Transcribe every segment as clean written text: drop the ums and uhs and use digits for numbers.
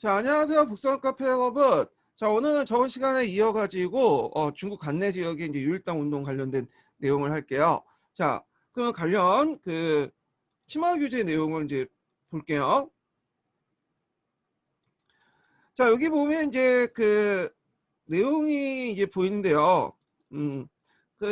자, 안녕하세요. 북성 카페 여러분. 자, 오늘은 저번 시간에 이어가지고 중국 관내 지역의 이제 유일당 운동 관련된 내용을 할게요. 자, 그럼 관련 치마 규제 내용을 이제 볼게요. 자, 여기 보면 이제 내용이 이제 보이는데요.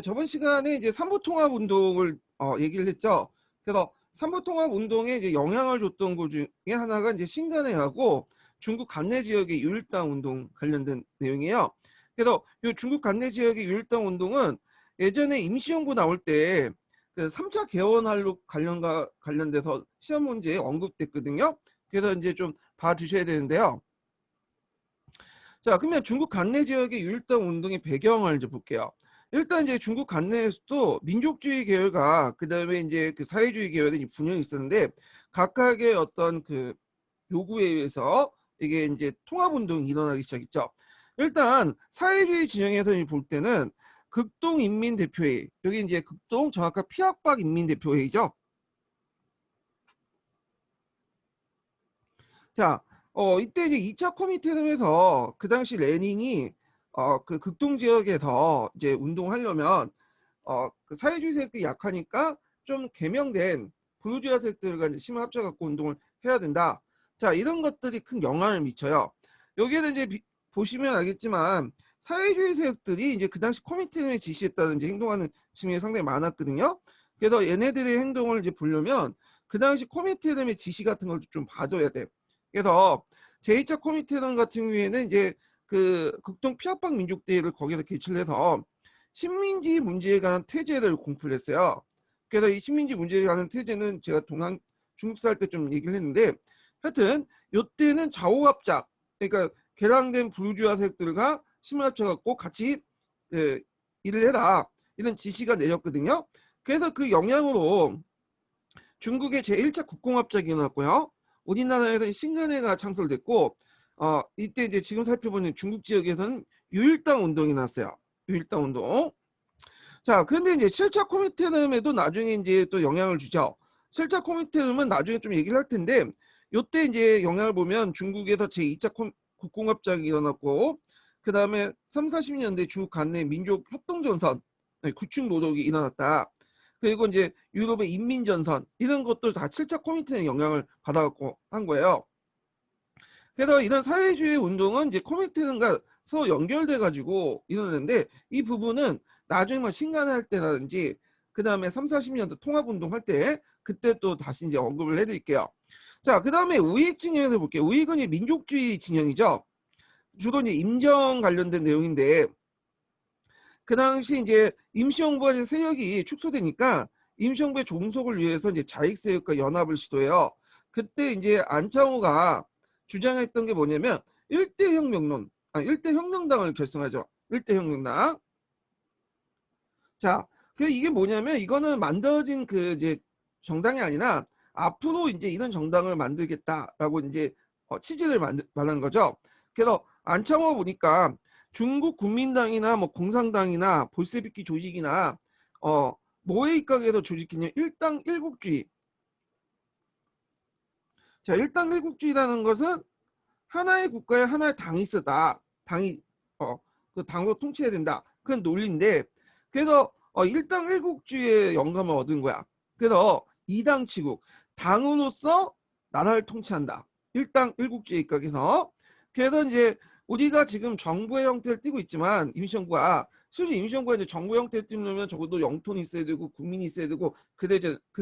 저번 시간에 이제 삼부통합 운동을 얘기를 했죠. 그래서 삼부통합 운동에 이제 영향을 줬던 것 중에 하나가 이제 신간회하고 중국 관내 지역의 유일당 운동 관련된 내용이에요. 그래서 이 중국 관내 지역의 유일당 운동은 예전에 임시정부 나올 때 그 3차 개헌할로 관련돼서 시험 문제에 언급됐거든요. 그래서 이제 좀 봐두셔야 되는데요. 자, 그러면 중국 관내 지역의 유일당 운동의 배경을 이제 볼게요. 일단 이제 중국 관내에서도 민족주의 계열과 그다음에 이제 그 사회주의 계열이 분열이 있었는데 각각의 어떤 그 요구에 의해서 이게 이제 통합 운동이 일어나기 시작했죠. 일단 사회주의 진영에서 볼 때는 극동인민대표회의, 여기 이제 극동 정확한 피학박 인민대표회의죠. 자, 이때 이제 2차 코미테름에서 그 당시 레닌이 그 극동 지역에서 이제 운동하려면 그 사회주의 세력들이 약하니까 좀 개명된 부르주아 세력들과 이제 힘을 합쳐갖고 운동을 해야 된다. 자, 이런 것들이 큰 영향을 미쳐요. 여기에도 이제 보시면 알겠지만 사회주의 세력들이 이제 그 당시 코미테름에 지시했다든지 행동하는 측면이 상당히 많았거든요. 그래서 얘네들의 행동을 이제 보려면 그 당시 코미테름의 지시 같은 걸 좀 봐둬야 돼요. 그래서 제2차 코미테론 같은 경우에는 이제 그 극동 피압박 민족대회를 거기서 개최를 해서 식민지 문제에 관한 태제를 공표를 했어요. 그래서 이 식민지 문제에 관한 태제는 제가 중국사 할 때 좀 얘기를 했는데 하여튼 이때는 좌우합작, 그러니까 개량된 부르주아 세력들과 힘을 합쳐갖고 같이 일을 해라, 이런 지시가 내렸거든요. 그래서 그 영향으로 중국의 제1차 국공합작이 일어났고요. 우리나라에서는 신간회가 창설됐고 이때 이제 지금 살펴보는 중국 지역에서는 유일당 운동이 났어요. 유일당 운동. 자, 그런데 이제 7차 코미테름에도 나중에 이제 또 영향을 주죠. 7차 코미테름은 나중에 좀 얘기를 할 텐데 요때 이제 영향을 보면 중국에서 제2차 국공합작이 일어났고 그 다음에 3, 40년대 중국 관내 민족 협동전선, 구축 노동이 일어났다. 그리고 이제 유럽의 인민전선, 이런 것도 다 7차 코미테의 영향을 받아갖고 한 거예요. 그래서 이런 사회주의 운동은 이제 코미테과 서로 연결돼 가지고 일어나는데 이 부분은 나중에 뭐 신간할 때라든지 그 다음에 3, 40년대 통합운동 할 때 그때 또 다시 이제 언급을 해드릴게요. 자, 그 다음에 우익 진영에서 볼게요. 우익은 이제 민족주의 진영이죠. 주로 이제 임정 관련된 내용인데 그 당시 이제 임시정부가 세력이 축소되니까 임시정부의 종속을 위해서 이제 자익세력과 연합을 시도해요. 그때 이제 안창호가 주장했던 게 뭐냐면 일대혁명론, 일대혁명당을 결성하죠. 일대혁명당. 자, 이게 뭐냐면 이거는 만들어진 그 이제 정당이 아니라 앞으로 이제 이런 정당을 만들겠다라고 이제 취지를 말하는 거죠. 그래서 안창호 보니까 중국 국민당이나 뭐 공산당이나 볼세비키 조직이나 뭐에 입각해서 조직했냐 일당 일국주의. 자, 일당 일국주의라는 것은 하나의 국가에 하나의 당이 있었다. 당이 그 당으로 통치해야 된다. 그런 논리인데 그래서 일당 일국주의의 영감을 얻은 거야. 그래서 이당치국, 당으로서 나라를 통치한다. 일당 일국주의 입각에서. 그래서 이제 우리가 지금 정부의 형태를 띠고 있지만 임시정부가 실제 임시정부가 이제 정부 형태를 띠려면 적어도 영토는 있어야 되고 국민이 있어야 되고 그래야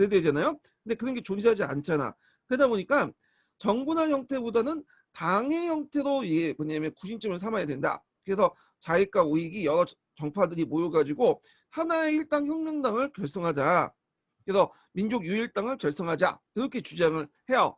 되잖아요. 근데 그런 게 존재하지 않잖아. 그러다 보니까 정부나 형태보다는 당의 형태로 뭐냐면 구심점을 삼아야 된다. 그래서 자익과 우익이 여러 정파들이 모여가지고 하나의 일당 혁명당을 결성하자. 그래서 민족 유일당을 결성하자. 이렇게 주장을 해요.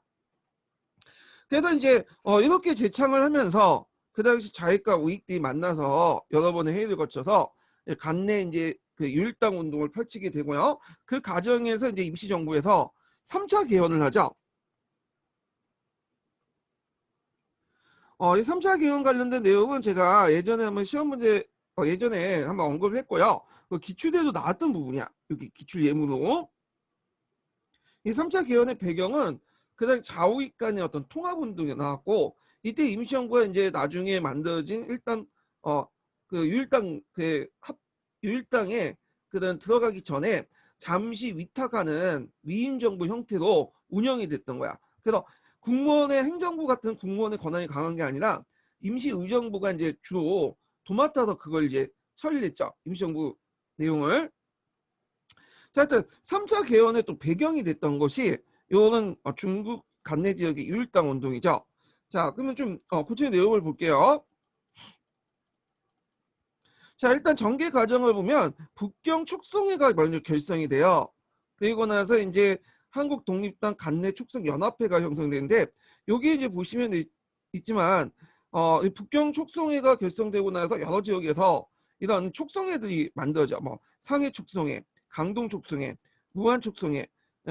그래서 이제 이렇게 재창을 하면서 그 당시 자익과 우익들이 만나서 여러 번의 회의를 거쳐서 간내 이제 그 유일당 운동을 펼치게 되고요. 그 과정에서 이제 임시정부에서 3차 개헌을 하죠. 이 3차 개헌 관련된 내용은 제가 예전에 한번 시험 문제 예전에 한번 언급을 했고요. 그 기출에도 나왔던 부분이야. 여기 기출 예문으로. 이 3차 개헌의 배경은 그다음 좌우익 간의 어떤 통합 운동이 나왔고 이때 임시정부가 이제 나중에 만들어진 일단 그 유일당에 그런 들어가기 전에 잠시 위탁하는 위임 정부 형태로 운영이 됐던 거야. 그래서 국무원의 행정부 같은 국무원의 권한이 강한 게 아니라 임시의정부가 이제 주로 도맡아서 그걸 이제 처리를 했죠. 임시정부 내용을. 자, 하여튼 3차 개헌의 또 배경이 됐던 것이 이거는 중국 관내 지역의 유일당 운동이죠. 자, 그러면 좀 구체적 내용을 볼게요. 자, 일단 전개 과정을 보면 북경 촉성회가 먼저 결성이 돼요. 그리고 나서 이제 한국 독립당 관내 촉성 연합회가 형성되는데 여기 이제 보시면 있지만 이 북경 촉성회가 결성되고 나서 여러 지역에서 이런 촉성회들이 만들어져. 뭐 상해 촉성회, 강동 촉성회, 무안 촉성회,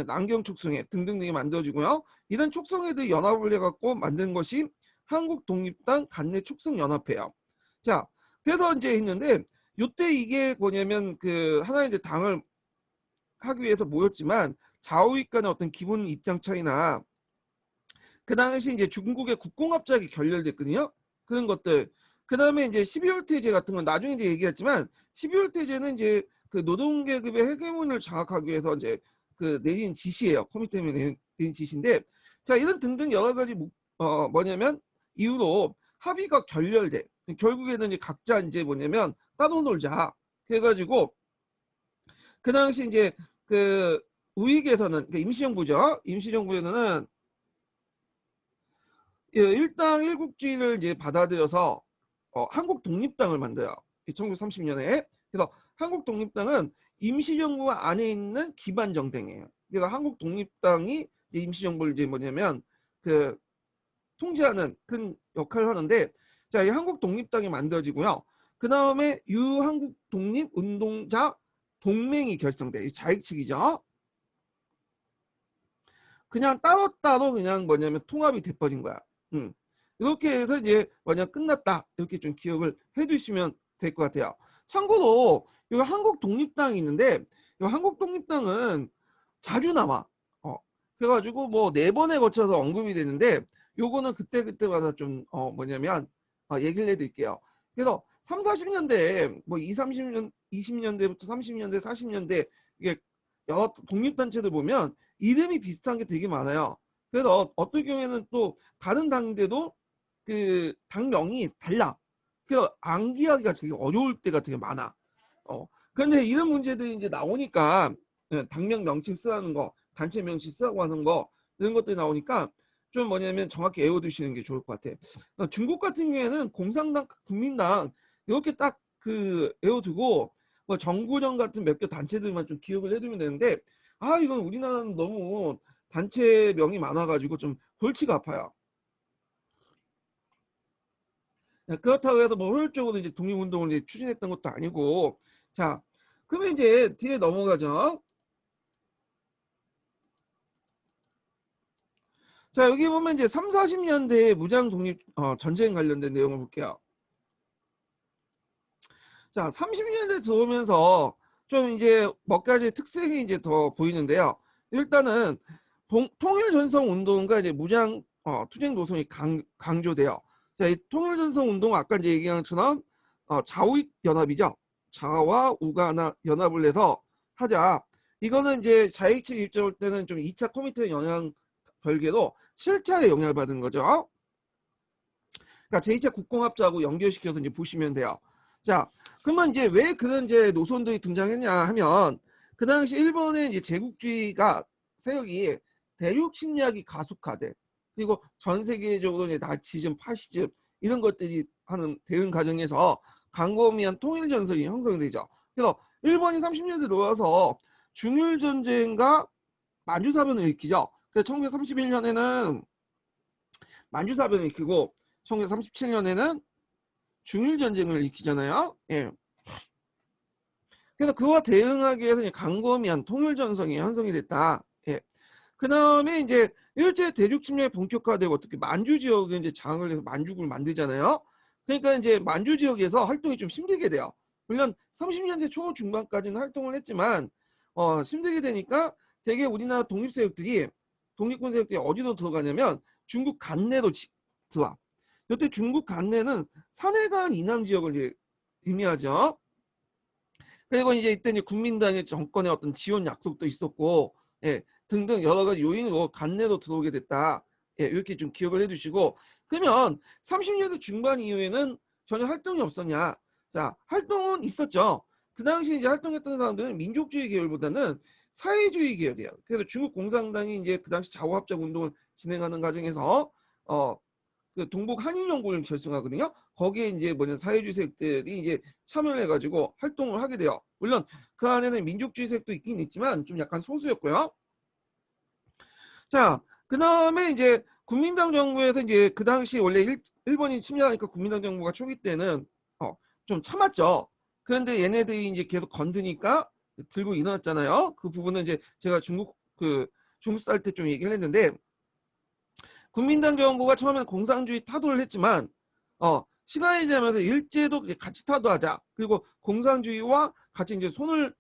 남경 촉성회 등등등이 만들어지고요. 이런 촉성회들이 연합을 해갖고 만든 것이 한국 독립당 관내 촉성 연합회예요. 자, 그래서 이제 했는데 요때 이게 뭐냐면 그 하나의 이제 당을 하기 위해서 모였지만 좌우익 간의 어떤 기본 입장 차이나 그 당시 이제 중국의 국공합작이 결렬됐거든요. 그런 것들. 그 다음에 이제 12월 태제 같은 건 나중에 이제 얘기했지만 12월 태제는 이제 그 노동계급의 헤게몬을 장악하기 위해서 이제 그 내린 지시예요. 코미테에 내린 지시인데 자 이런 등등 여러 가지 뭐냐면 이유로 합의가 결렬돼. 결국에는 이제 각자 이제 뭐냐면 따로 놀자. 그래가지고 그 당시 이제 그 우익에서는 임시정부죠. 임시정부에서는 일당 일국주의를 이제 받아들여서 한국 독립당을 만들어요. 1930년에. 그래서 한국 독립당은 임시정부 안에 있는 기반 정당이에요. 그래서 한국 독립당이 임시정부를 이제 뭐냐면 그 통제하는 큰 역할을 하는데 자, 이 한국 독립당이 만들어지고요. 그 다음에 유한국 독립운동자 동맹이 결성돼. 이 자익측이죠. 그냥 따로따로 그냥 뭐냐면 통합이 돼버린 거야. 이렇게 해서 이제 뭐냐 끝났다. 이렇게 좀 기억을 해두시면 될 것 같아요. 참고로 이거 한국 독립당이 있는데 이 한국 독립당은 자주 나와. 그래가지고 뭐 4번에 거쳐서 언급이 되는데 요거는 그때그때마다 좀 뭐냐면 얘기를 해드릴게요. 그래서 3, 40년대 뭐 2, 30년 20년대부터 30년대 40년대 이게 여러 독립단체들 보면 이름이 비슷한 게 되게 많아요. 그래서 어떤 경우에는 또 다른 당인데도 그 당명이 달라. 그래서 암기하기가 되게 어려울 때가 되게 많아. 그런데 이런 문제들이 이제 나오니까 당명 명칭 쓰라는 거, 단체 명칭 쓰라고 하는 거 이런 것들이 나오니까 좀 뭐냐면 정확히 외워두시는 게 좋을 것 같아. 중국 같은 경우에는 공산당, 국민당 이렇게 딱 그 외워두고 뭐 정구정 같은 몇 개 단체들만 좀 기억을 해두면 되는데 이건 우리나라는 너무 단체명이 많아가지고 좀 골치가 아파요. 그렇다고 해서 뭐 효율적으로 이제 독립운동을 이제 추진했던 것도 아니고 자 그러면 이제 뒤에 넘어가죠. 자 여기 보면 이제 3, 40년대 무장 독립 전쟁 관련된 내용을 볼게요. 자 30년대 들어오면서 좀 이제 몇 가지 특색이 이제 더 보이는데요. 일단은 통일전성 운동과 이제 무장 투쟁 노선이 강조돼요. 자, 이 통일전성 운동 아까 이제 얘기한 것처럼 좌우익 연합이죠. 좌와 우가 연합을 해서 하자. 이거는 이제 자익 측 입장일 때는 좀 2차 커미트의 영향 별개로 실차에 영향을 받은 거죠. 그러니까 제2차 국공합작하고 연결시켜서 이제 보시면 돼요. 자, 그러면 이제 왜 그런 이제 노선들이 등장했냐 하면 그 당시 일본의 이제 제국주의가 세력이 대륙 침략이 가속화돼. 그리고 전 세계적으로 이제 나치즘, 파시즘 이런 것들이 하는 대응 과정에서 광범위한 통일 전선이 형성되죠. 그래서 일본이 30년대 들어와서 중일 전쟁과 만주사변을 일으키죠. 그래서 1931년에는 만주사변을 일으키고 1937년에는 중일전쟁을 일으키잖아요. 예. 그래서 그와 대응하기 위해서 광범위한 통일전선이 형성이 됐다. 예. 그 다음에 이제 일제 대륙 침략이 본격화되고 어떻게 만주 지역에 이제 장을 해서 만주국을 만들잖아요. 그러니까 이제 만주 지역에서 활동이 좀 힘들게 돼요. 물론 30년대 초 중반까지는 활동을 했지만 힘들게 되니까 되게 우리나라 독립군 세력들이 어디로 들어가냐면 중국 관내로 들어와. 이때 중국 간내는 산해간 이남 지역을 이제 의미하죠. 그리고 이제 이때 국민당의 정권의 어떤 지원 약속도 있었고, 예, 등등 여러 가지 요인으로 간내로 들어오게 됐다. 예, 이렇게 좀 기억을 해두시고, 그러면 30년대 중반 이후에는 전혀 활동이 없었냐? 자, 활동은 있었죠. 그 당시 이제 활동했던 사람들은 민족주의 계열보다는 사회주의 계열이에요. 그래서 중국 공산당이 이제 그 당시 좌우합작 운동을 진행하는 과정에서 그 동북 한인연구를 결성하거든요. 거기에 이제 뭐냐 사회주의 세력들이 이제 참여를 해가지고 활동을 하게 돼요. 물론 그 안에는 민족주의 세력도 있긴 있지만 좀 약간 소수였고요. 자, 그 다음에 이제 국민당 정부에서 이제 그 당시 원래 일본이 침략하니까 국민당 정부가 초기 때는 좀 참았죠. 그런데 얘네들이 이제 계속 건드니까 들고 일어났잖아요. 그 부분은 이제 제가 중국 살 때 좀 얘기를 했는데, 국민당 정부가 처음에는 공산주의 타도를 했지만 시간이 지나면서 일제도 같이 타도하자, 그리고 공산주의와 같이 이제 손을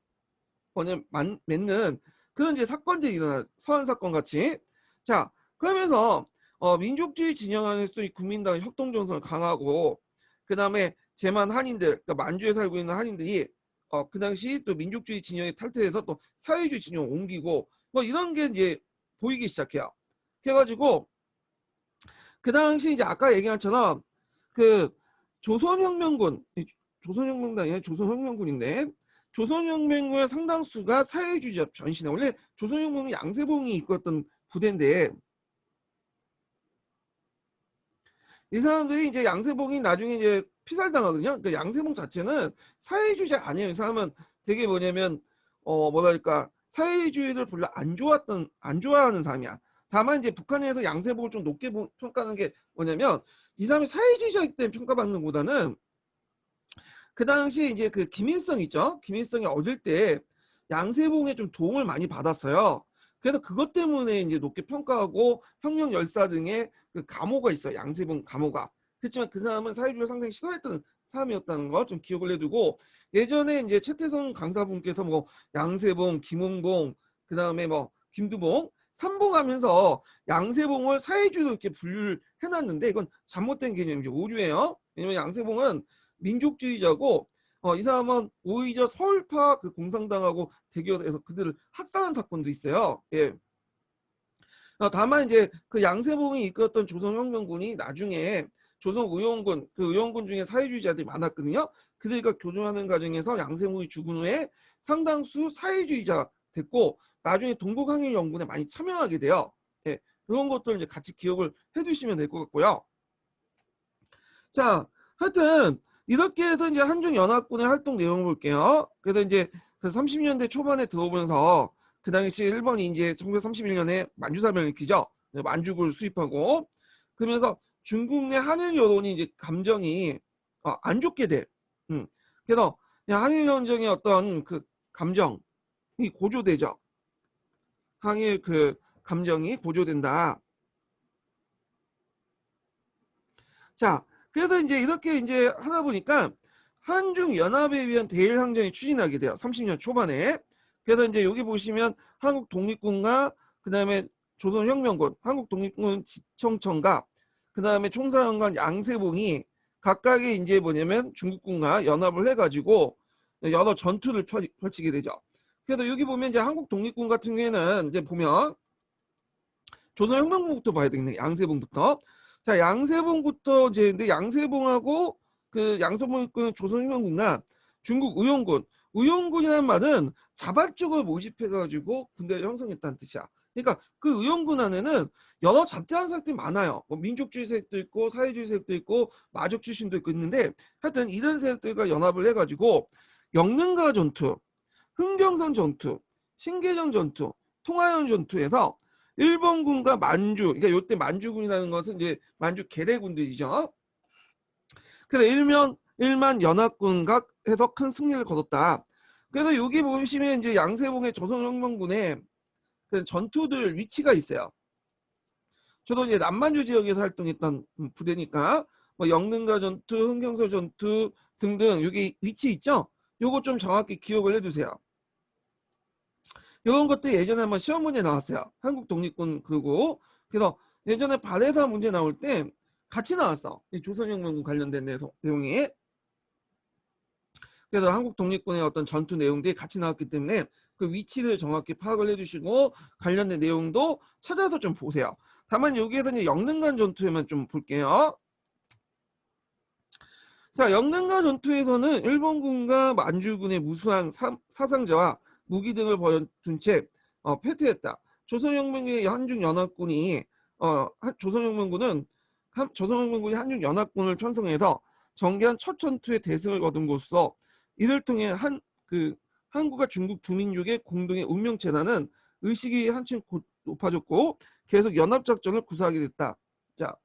맺는 그런 이제 사건들이 일어나, 서한 사건 같이. 자, 그러면서 민족주의 진영 안에서도 이 국민당의 협동 정서를 강하고, 그 다음에 제만 한인들, 그러니까 만주에 살고 있는 한인들이 그 당시 또 민족주의 진영에 탈퇴해서 또 사회주의 진영 옮기고 뭐 이런 게 이제 보이기 시작해요. 그래가지고 그 당시 이제 아까 얘기한 것처럼 그 조선혁명군, 조선혁명당이 아니라 조선혁명군인데, 조선혁명군의 상당수가 사회주의자 변신해. 원래 조선혁명군 양세봉이 이끌었던 부대인데, 이 사람들이 이제 양세봉이 나중에 이제 피살당하거든요. 그러니까 양세봉 자체는 사회주의자 아니에요. 이 사람은 되게 뭐냐면 뭐랄까 사회주의를 별로 안 좋아하는 사람이야. 다만 이제 북한에서 양세봉을 좀 높게 평가하는 게 뭐냐면, 이 사람이 사회주의자이기 때문에 평가받는 것보다는 그 당시 이제 그 김일성 있죠. 김일성이 어릴 때 양세봉의 좀 도움을 많이 받았어요. 그래서 그것 때문에 이제 높게 평가하고 혁명 열사 등의 그 감호가 있어요. 양세봉 감호가. 그렇지만 그 사람은 사회주의를 상당히 싫어했던 사람이었다는 거 좀 기억을 해두고, 예전에 이제 최태성 강사분께서 뭐 양세봉, 김은봉, 그 다음에 뭐 김두봉 삼봉하면서 양세봉을 사회주의로 이렇게 분류를 해놨는데, 이건 잘못된 개념이죠. 오류예요. 왜냐면 양세봉은 민족주의자고 이 사람은 오히려 서울파 그 공산당하고 대결해서 그들을 학살한 사건도 있어요. 예. 다만 이제 그 양세봉이 이끌었던 조선혁명군이 나중에 조선의용군, 그 의용군 중에 사회주의자들이 많았거든요. 그들과 교전하는 과정에서 양세봉이 죽은 후에 상당수 사회주의자 됐고, 나중에 동북항일연군에 많이 참여하게 돼요. 예. 그런 것들 이제 같이 기억을 해두시면 될 것 같고요. 자, 하여튼 이렇게 해서 이제 한중연합군의 활동 내용을 볼게요. 그래서 이제 그 30년대 초반에 들어오면서 그 당시 일본이 이제 1931년에 만주사변을 일으키죠. 만주국을 수입하고, 그러면서 중국 내 한일 여론이 이제 감정이 안 좋게 돼. 그래서 한일 연정의 어떤 그 감정이 고조되죠. 한일 그 감정이 고조된다. 자, 그래서 이제 이렇게 이제 하다 보니까 한중 연합에 위한 대일 항전이 추진하게 돼요. 30년 초반에. 그래서 이제 여기 보시면 한국 독립군과 그다음에 조선혁명군, 한국 독립군 지청청과 그다음에 총사령관 양세봉이 각각의 이제 뭐냐면 중국군과 연합을 해가지고 여러 전투를 펼치게 되죠. 그래서 여기 보면 이제 한국 독립군 같은 경우에는 이제 보면 조선혁명군부터 봐야 되겠네. 양세봉부터. 자, 양세봉부터 이제 근데 양세봉하고 그 양세봉이 이끄는 조선혁명군과 중국 의용군이라는 말은 자발적으로 모집해가지고 군대를 형성했다는 뜻이야. 그러니까 그 의용군 안에는 여러 자태한 세력들이 많아요. 뭐 민족주의 세력도 있고 사회주의 세력도 있고 마족 출신도 있고 있는데, 하여튼 이런 세력들과 연합을 해가지고 영릉가 전투, 흥경선 전투, 신계정 전투, 통화연 전투에서 일본군과 만주, 그러니까 이때 만주군이라는 것은 이제 만주 계대군들이죠. 그래서 일만 연합군과 해서 큰 승리를 거뒀다. 그래서 여기 보시면 이제 양세봉의 조선혁명군의 그 전투들 위치가 있어요. 저도 이제 남만주 지역에서 활동했던 부대니까 뭐 영릉가 전투, 흥경서 전투 등등 여기 위치 있죠. 요거 좀 정확히 기억을 해두세요. 이런 것도 예전에 한번 시험 문제 나왔어요. 한국 독립군 그리고 그래서 예전에 발해사 문제 나올 때 같이 나왔어. 이 조선혁명군 관련된 내용이. 그래서 한국 독립군의 어떤 전투 내용들이 같이 나왔기 때문에 그 위치를 정확히 파악을 해주시고 관련된 내용도 찾아서 좀 보세요. 다만 여기에서 이제 영능간 전투에만 좀 볼게요. 자, 영능간 전투에서는 일본군과 만주군의 무수한 사상자와 무기 등을 버려둔 채 패퇴했다. 조선혁명군의 한중연합군이 조선혁명군이 한중연합군을 편성해서 전개한 첫 전투의 대승을 거둔 것으로 이를 통해 한국과 중국 두 민족의 공동의 운명체라는 의식이 한층 높아졌고 계속 연합작전을 구사하게 됐다. 자,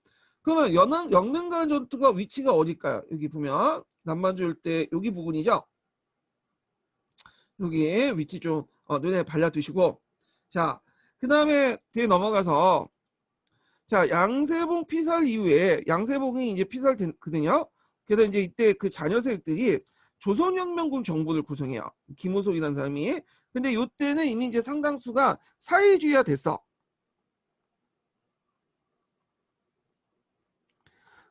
그러면 영능간 전투가 위치가 어딜까요? 여기 보면 남반주 일대 여기 부분이죠. 여기 위치 좀 눈에 발라두시고, 자, 그 다음에 뒤에 넘어가서, 자, 양세봉 피살 이후에 양세봉이 이제 피살됐거든요. 그래서 이제 이때 그 자녀 세력들이 조선혁명군 정부를 구성해요. 김호석이라는 사람이. 근데 이때는 이미 이제 상당수가 사회주의화 됐어.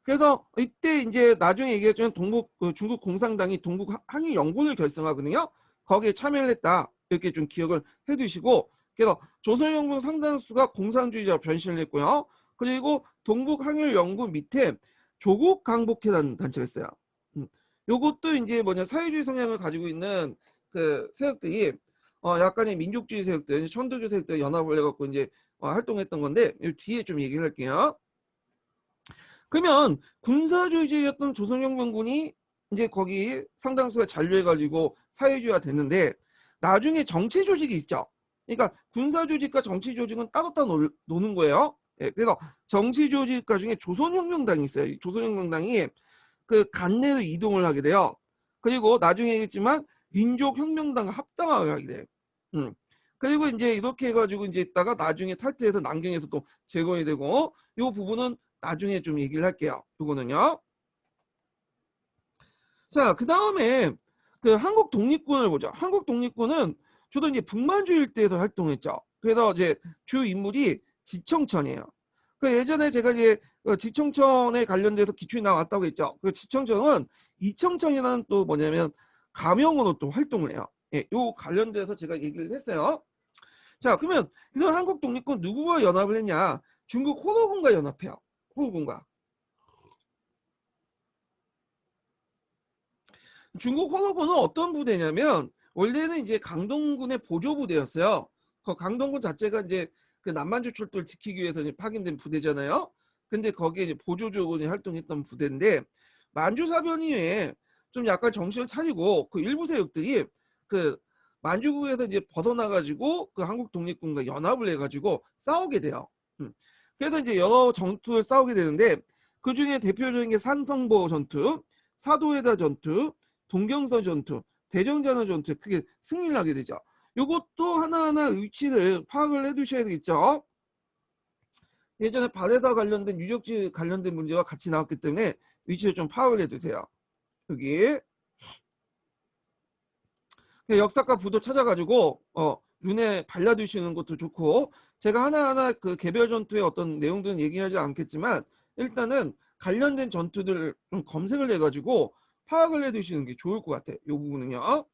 그래서 이때 이제 나중에 얘기했지만 중국 공산당이 동북 항일 연군을 결성하거든요. 거기에 참여를 했다. 이렇게 좀 기억을 해두시고, 그래서 조선연군 상당수가 공산주의자 변신을 했고요. 그리고 동북 항일 연군 밑에 조국 강복회라는 단체가 있어요. 요것도 이제 뭐냐 사회주의 성향을 가지고 있는 그 세력들이 약간의 민족주의 세력들, 천도교 세력들 연합을 해갖고 이제 활동했던 건데 뒤에 좀 얘기를 할게요. 그러면 군사주의였던 조선혁명군이 이제 거기 상당수가 잔류해가지고 사회주의가 됐는데 나중에 정치 조직이 있죠. 그러니까 군사 조직과 정치 조직은 따로따로 노는 거예요. 예, 그래서 정치 조직가 중에 조선혁명당이 있어요. 조선혁명당이 그 간내로 이동을 하게 돼요. 그리고 나중에 얘기했지만 민족혁명당과 합당하게 하게 돼요. 그리고 이제 이렇게 해가지고 이제 있다가 나중에 탈퇴해서 남경에서 또 재건이 되고 이 부분은 나중에 좀 얘기를 할게요. 이거는요. 자, 그 다음에 그 한국 독립군을 보자. 한국 독립군은 주로 이제 북만주 일대에서 활동했죠. 그래서 이제 주 인물이 지청천이에요. 그 예전에 제가 이제 지청천에 관련돼서 기출이 나왔다고 했죠. 그 지청천은 이청천이라는 또 뭐냐면 가명으로 또 활동을 해요. 예, 요 관련돼서 제가 얘기를 했어요. 자, 그러면 이런 한국 독립군 누구와 연합을 했냐? 중국 호노군과 연합해요. 호노군과. 중국 호노군은 어떤 부대냐면 원래는 이제 강동군의 보조 부대였어요. 그 강동군 자체가 이제 그 남만주 철도를 지키기 위해서 파견된 부대잖아요. 근데 거기에 이제 보조조군이 활동했던 부대인데 만주 사변 이후에 좀 약간 정신을 차리고 그 일부 세력들이 그 만주국에서 이제 벗어나가지고 그 한국 독립군과 연합을 해가지고 싸우게 돼요. 그래서 이제 여러 전투를 싸우게 되는데 그 중에 대표적인 게 산성보 전투, 사도해다 전투, 동경선 전투, 대정자나 전투에 크게 승리를 하게 되죠. 이것도 하나하나 위치를 파악을 해두셔야 되겠죠. 예전에 발해사 관련된 유적지 관련된 문제와 같이 나왔기 때문에 위치를 좀 파악을 해두세요. 여기 역사과 부도 찾아가지고 눈에 발라두시는 것도 좋고 제가 하나하나 그 개별 전투의 어떤 내용들은 얘기하지 않겠지만 일단은 관련된 전투들을 좀 검색을 해가지고 파악을 해두시는 게 좋을 것 같아요. 이 부분은요.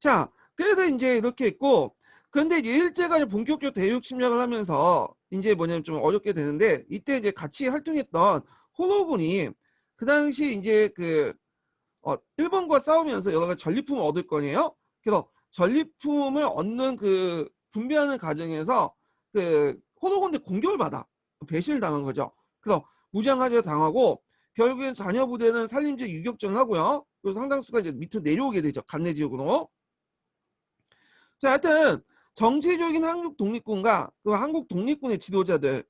자, 그래서 이제 이렇게 있고 그런데 이제 일제가 이제 본격적으로 대륙 침략을 하면서 이제 뭐냐면 좀 어렵게 되는데 이때 이제 같이 활동했던 호노군이 그 당시 이제 그 일본과 싸우면서 여러 가지 전리품을 얻을 거예요. 그래서 전리품을 얻는 그 분배하는 과정에서 그 호노군대 공격을 받아 배신을 당한 거죠. 그래서 무장하제 당하고 결국엔 자녀 부대는 살림제 유격전을 하고요. 그리고 상당수가 이제 밑으로 내려오게 되죠. 간내 지역으로. 자, 하여튼 정치적인 한국 독립군과 그 한국 독립군의 지도자들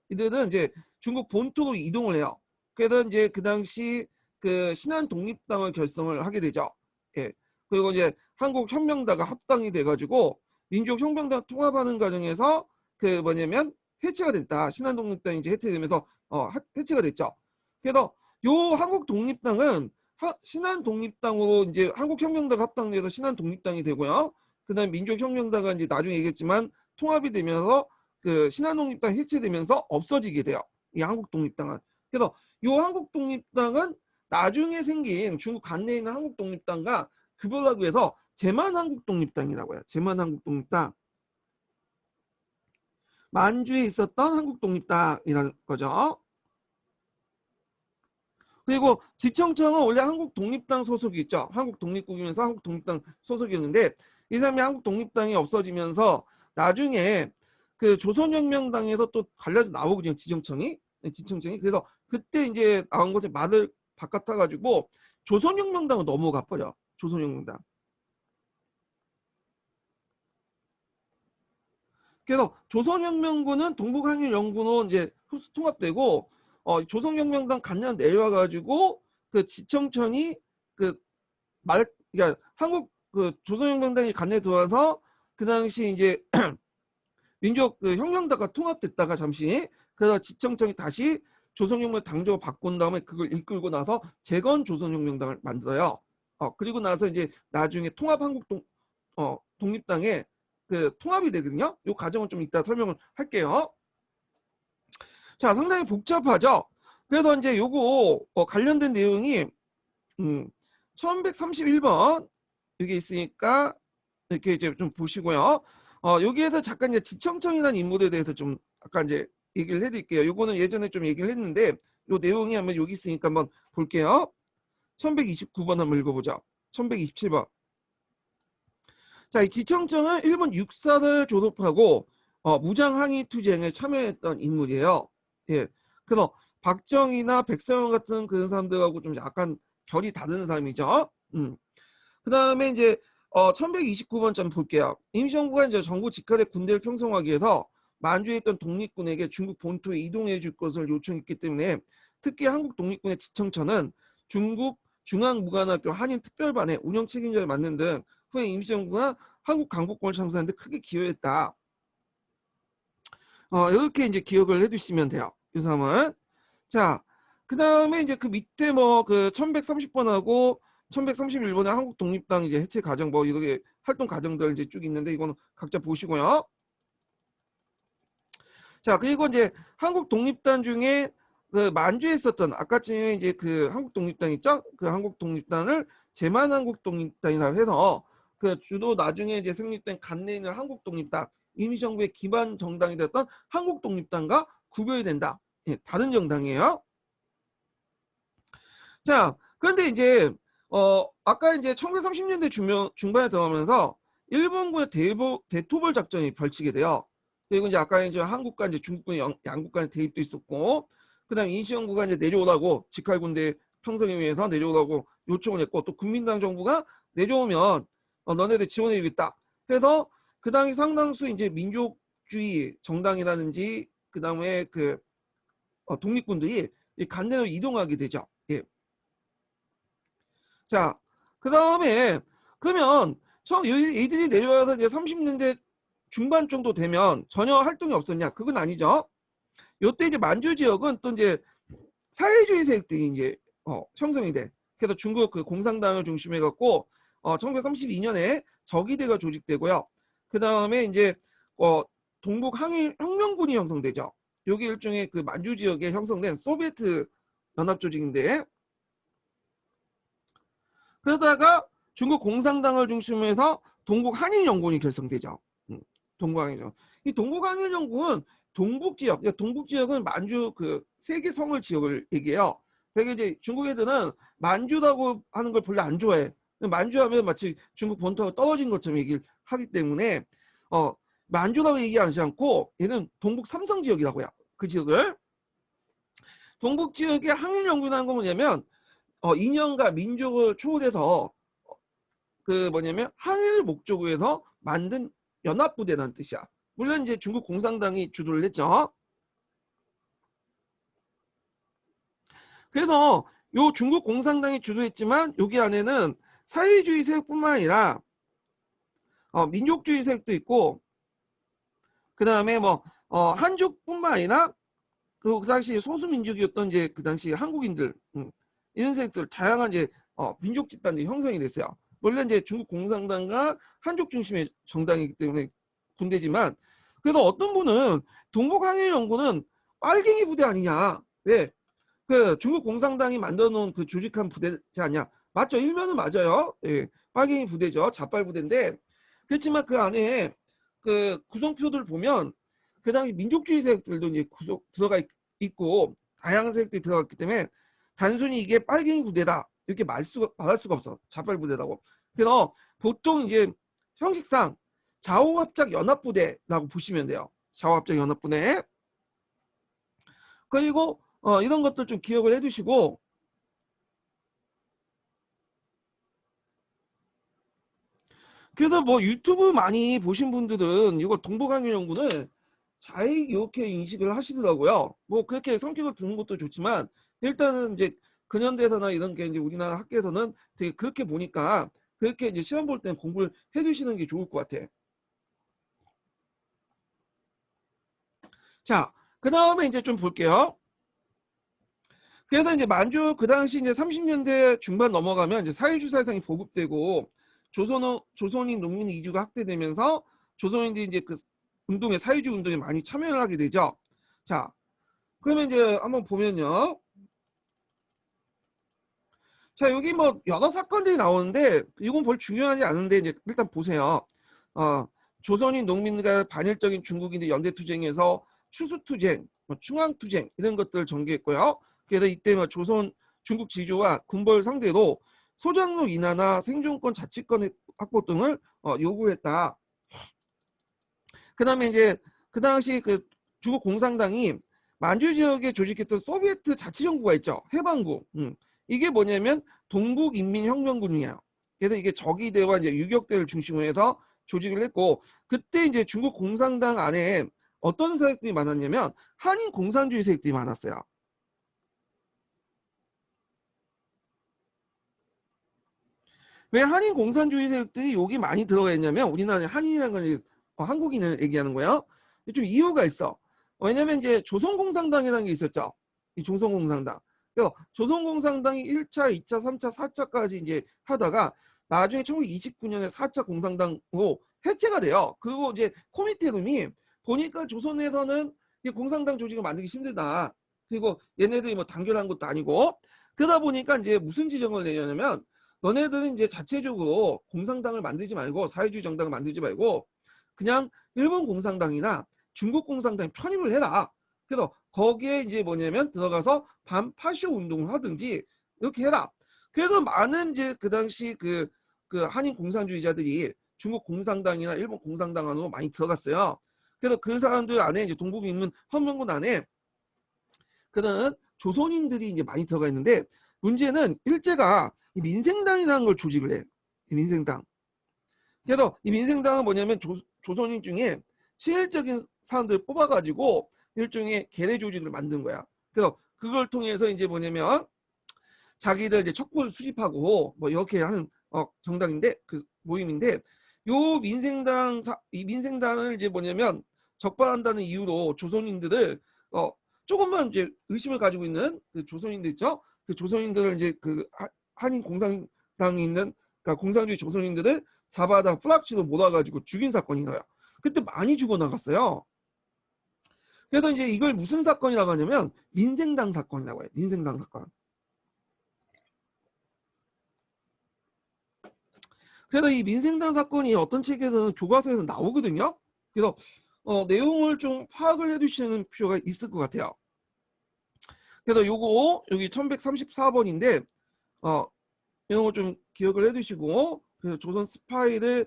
이들은 이제 중국 본토로 이동을 해요. 그래서 이제 그 당시 그 신한 독립당을 결성을 하게 되죠. 예. 그리고 이제 한국 혁명당과 합당이 돼가지고 민족 혁명당 통합하는 과정에서 그 뭐냐면 해체가 됐다. 신한 독립당이 이제 해체되면서 해체가 됐죠. 그래서 요 한국 독립당은 신한 독립당으로 이제 한국 혁명당 합당돼서 신한 독립당이 되고요. 그다음 민족혁명당은 이제 나중에 얘기했지만 통합이 되면서 그 신한독립당이 해체되면서 없어지게 돼요. 이 한국독립당은. 그래서 이 한국독립당은 나중에 생긴 중국 관내에 있는 한국독립당과 구별하기 위해서 제만한국독립당이라고 해요. 제만한국독립당. 만주에 있었던 한국독립당이라는 거죠. 그리고 지청청은 원래 한국독립당 소속이 있죠. 한국독립국이면서 한국독립당 소속이었는데 이 사람이 한국독립당이 없어지면서 나중에 그 조선혁명당에서 또 갈라져 나오거든요. 지청청이. 네, 지청청이. 그래서 그때 이제 나온 것에 말을 바꿔가지고 조선혁명당으로 넘어가 버려. 조선혁명당. 그래서 조선혁명군은 동북항일연구로 이제 흡수 통합되고 조선혁명당 간량 내려와가지고 그 지청천이 그 그러니까 한국 그 조선혁명당이 간내 들어와서 그 당시 이제 민족 그 혁명당과 통합됐다가 잠시 그래서 지청천이 다시 조선혁명 당적을 바꾼 다음에 그걸 이끌고 나서 재건 조선혁명당을 만들어요. 그리고 나서 이제 나중에 통합한국동 독립당에 그 통합이 되거든요. 이 과정은 좀 이따 설명을 할게요. 자, 상당히 복잡하죠. 그래서 이제 요거 관련된 내용이 1131번 여기 있으니까 이렇게 이제 좀 보시고요. 여기에서 잠깐 이제 지청청이라는 인물에 대해서 좀 아까 이제 얘기를 해드릴게요. 요거는 예전에 좀 얘기를 했는데 요 내용이 한번 여기 있으니까 한번 볼게요. 1129번 한번 읽어보자. 1127번. 자, 이 지청청은 일본 육사를 졸업하고 무장항의 투쟁에 참여했던 인물이에요. 예. 그래서 박정희나 백성원 같은 그런 사람들하고 좀 약간 결이 다른 사람이죠. 그 다음에 이제 1129번 점 볼게요. 임시정부가 이제 정부 직할의 군대를 편성하기 위해서 만주에 있던 독립군에게 중국 본토에 이동해 줄 것을 요청했기 때문에 특히 한국 독립군의 지청천은 중국 중앙무관학교 한인특별반의 운영 책임자를 맡는 등 후에 임시정부가 한국 강복권을 창설하는데 크게 기여했다. 이렇게 이제 기억을 해두시면 돼요. 이 사람은. 자, 그 다음에 이제 그 밑에 뭐 그 1130번하고 1131번의 한국 독립당 이제 해체 과정 뭐 이렇게 활동 과정들 이제 쭉 있는데 이거는 각자 보시고요. 자, 그리고 이제 한국 독립당 중에 그 만주에 있었던 아까쯤에 이제 그 한국 독립당 있죠? 그 한국 독립당을 제만한국 독립당이라고 해서 그 주로 나중에 이제 성립된 간내에 있는 한국 독립당 임시정부의 기반 정당이 됐던 한국 독립당과 구별이 된다. 예, 다른 정당이에요. 자, 그런데 이제 아까 이제 1930년대 중반에 들어가면서 일본군의 대토벌 작전이 벌치게 돼요. 그리고 이제 아까 이제 한국과 이제 중국군 양국 간의 대립도 있었고, 그다음 임시정부가 이제 내려오라고 직할군대 편성에 위해서 내려오라고 요청을 했고, 또 국민당 정부가 내려오면 너네들 지원해주겠다. 그래서 그 당시 상당수 이제 민족주의 정당이라든지 그 다음에 그 독립군들이 간내로 이동하게 되죠. 예. 자, 그 다음에 그러면 이들이 내려와서 이제 30년대 중반 정도 되면 전혀 활동이 없었냐? 그건 아니죠. 요때 이제 만주 지역은 또 이제 사회주의 세력들이 이제 형성이 돼. 그래서 중국 그 공산당을 중심해 갖고 1932년에 적의대가 조직되고요. 그 다음에 이제 동북 항일 혁명군이 형성되죠. 요게 일종의 그 만주 지역에 형성된 소비에트 연합 조직인데 그러다가 중국 공산당을 중심으로 해서 동북 한일연군이 결성되죠. 동북 한일연군. 이 동북 한일연군은 동북 지역, 동북 지역은 만주 그 세계 성을 지역을 얘기해요. 되게 이제 중국 애들은 만주라고 하는 걸 별로 안 좋아해. 만주하면 마치 중국 본토가 떨어진 것처럼 얘기를 하기 때문에 만주라고 얘기하지 않고 얘는 동북 삼성 지역이라고 해요. 그 지역을. 동북 지역의 항일연군이라는 건 뭐냐면 인연과 민족을 초월해서 그 뭐냐면 항일 목적으로 해서 만든 연합부대라는 뜻이야. 물론 이제 중국 공산당이 주도를 했죠. 그래서 요 중국 공산당이 주도했지만 여기 안에는 사회주의 세력뿐만 아니라 민족주의 세력도 있고 그 다음에 뭐 한족뿐만 아니라 그 당시 소수민족이었던 이제 그 당시 한국인들 이런 세력들 다양한 이제 민족 집단이 형성이 됐어요. 물론 이제 중국 공산당과 한족 중심의 정당이기 때문에 군대지만 그래서 어떤 분은 동북항일연구는 빨갱이 부대 아니냐. 왜? 그 중국 공산당이 만들어 놓은 그 조직한 부대지 않냐. 맞죠? 일면은 맞아요. 예. 빨갱이 부대죠. 자빨 부대인데 그렇지만 그 안에 그 구성표들 보면 그 당시 민족주의 세력들도 이제 들어가 있고 다양한 세력들이 들어갔기 때문에 단순히 이게 빨갱이 부대다 이렇게 말할 수가 없어. 자빨 부대라고. 그래서 보통 이제 형식상 좌우합작 연합부대라고 보시면 돼요. 좌우합작 연합부대. 그리고 이런 것들 좀 기억을 해두시고 그래서 뭐 유튜브 많이 보신 분들은 이거 동북아연구는 잘 이렇게 인식을 하시더라고요. 뭐 그렇게 성격을 두는 것도 좋지만 일단은 이제 근현대사나 이런 게 이제 우리나라 학계에서는 되게 그렇게 보니까 그렇게 이제 시험 볼 때는 공부를 해두시는 게 좋을 것 같아. 자, 그 다음에 이제 좀 볼게요. 그래서 이제 만주 그 당시 이제 30년대 중반 넘어가면 이제 사회주의 사상이 보급되고 조선인 농민 이주가 확대되면서 조선인들이 이제 그 운동에 사회주의 운동에 많이 참여를 하게 되죠. 자, 그러면 이제 한번 보면요. 자, 여기 뭐 여러 사건들이 나오는데 이건 별 중요하지 않은데 이제 일단 보세요. 어, 조선인 농민과 반일적인 중국인들 연대투쟁에서 추수투쟁, 뭐 충황투쟁 이런 것들을 전개했고요. 그래서 이때 뭐 조선 중국 지주와 군벌 상대로 소장로 인하나 생존권 자치권 확보 등을 요구했다. 그다음에 이제 그 당시 그 중국 공산당이 만주 지역에 조직했던 소비에트 자치정부가 있죠. 해방구. 이게 뭐냐면 동북인민혁명군이에요. 그래서 이게 적의대와 이제 유격대를 중심으로 해서 조직을 했고 그때 이제 중국 공산당 안에 어떤 세력들이 많았냐면 한인 공산주의 세력들이 많았어요. 왜 한인 공산주의 세력들이 여기 많이 들어가 있냐면 우리나라에 한인이라는 건 한국인을 얘기하는 거예요. 좀 이유가 있어. 왜냐면 이제 조선공산당이라는 게 있었죠. 이 조선공산당. 그래서 조선공산당이 1차, 2차, 3차, 4차까지 이제 하다가 나중에 1929년에 4차 공산당으로 해체가 돼요. 그리고 이제 코미테룸이 보니까 조선에서는 이 공산당 조직을 만들기 힘들다. 그리고 얘네들이 뭐 단결한 것도 아니고 그러다 보니까 이제 무슨 지정을 내냐면 너네들은 이제 자체적으로 공산당을 만들지 말고 사회주의 정당을 만들지 말고 그냥 일본 공산당이나 중국 공산당에 편입을 해라. 그래서 거기에 이제 뭐냐면 들어가서 반파쇼 운동을 하든지 이렇게 해라. 그래서 많은 이제 그 당시 그 한인 공산주의자들이 중국 공산당이나 일본 공산당 안으로 많이 들어갔어요. 그래서 그 사람들 안에 이제 동북인민 헌명군 안에 그런 조선인들이 이제 많이 들어가 있는데 문제는 일제가 이 민생당이라는 걸 조직을 해. 이 민생당. 그래서 이 민생당은 뭐냐면 조선인 중에 친일적인 사람들을 뽑아가지고 일종의 계례 조직을 만든 거야. 그래서 그걸 통해서 이제 뭐냐면 자기들 이제 척보를 수집하고 뭐 이렇게 하는 정당인데 그 모임인데 요 이 민생당을 이제 뭐냐면 적발한다는 이유로 조선인들을 조금만 이제 의심을 가지고 있는 그 조선인들 있죠. 그 조선인들을 이제 그 한인 공산당에 있는 그러니까 공산주의 조선인들을 잡아다 플락치로 몰아가지고 죽인 사건이 나요. 그때 많이 죽어나갔어요. 그래서 이제 이걸 무슨 사건이라고 하냐면 민생당 사건이라고 해요. 민생당 사건. 그래서 이 민생당 사건이 어떤 책에서는 교과서에서 나오거든요. 그래서 내용을 좀 파악을 해두시는 필요가 있을 것 같아요. 그래서 요거 여기 1134번인데 이런 거 좀 기억을 해두시고 그래서 조선 스파이를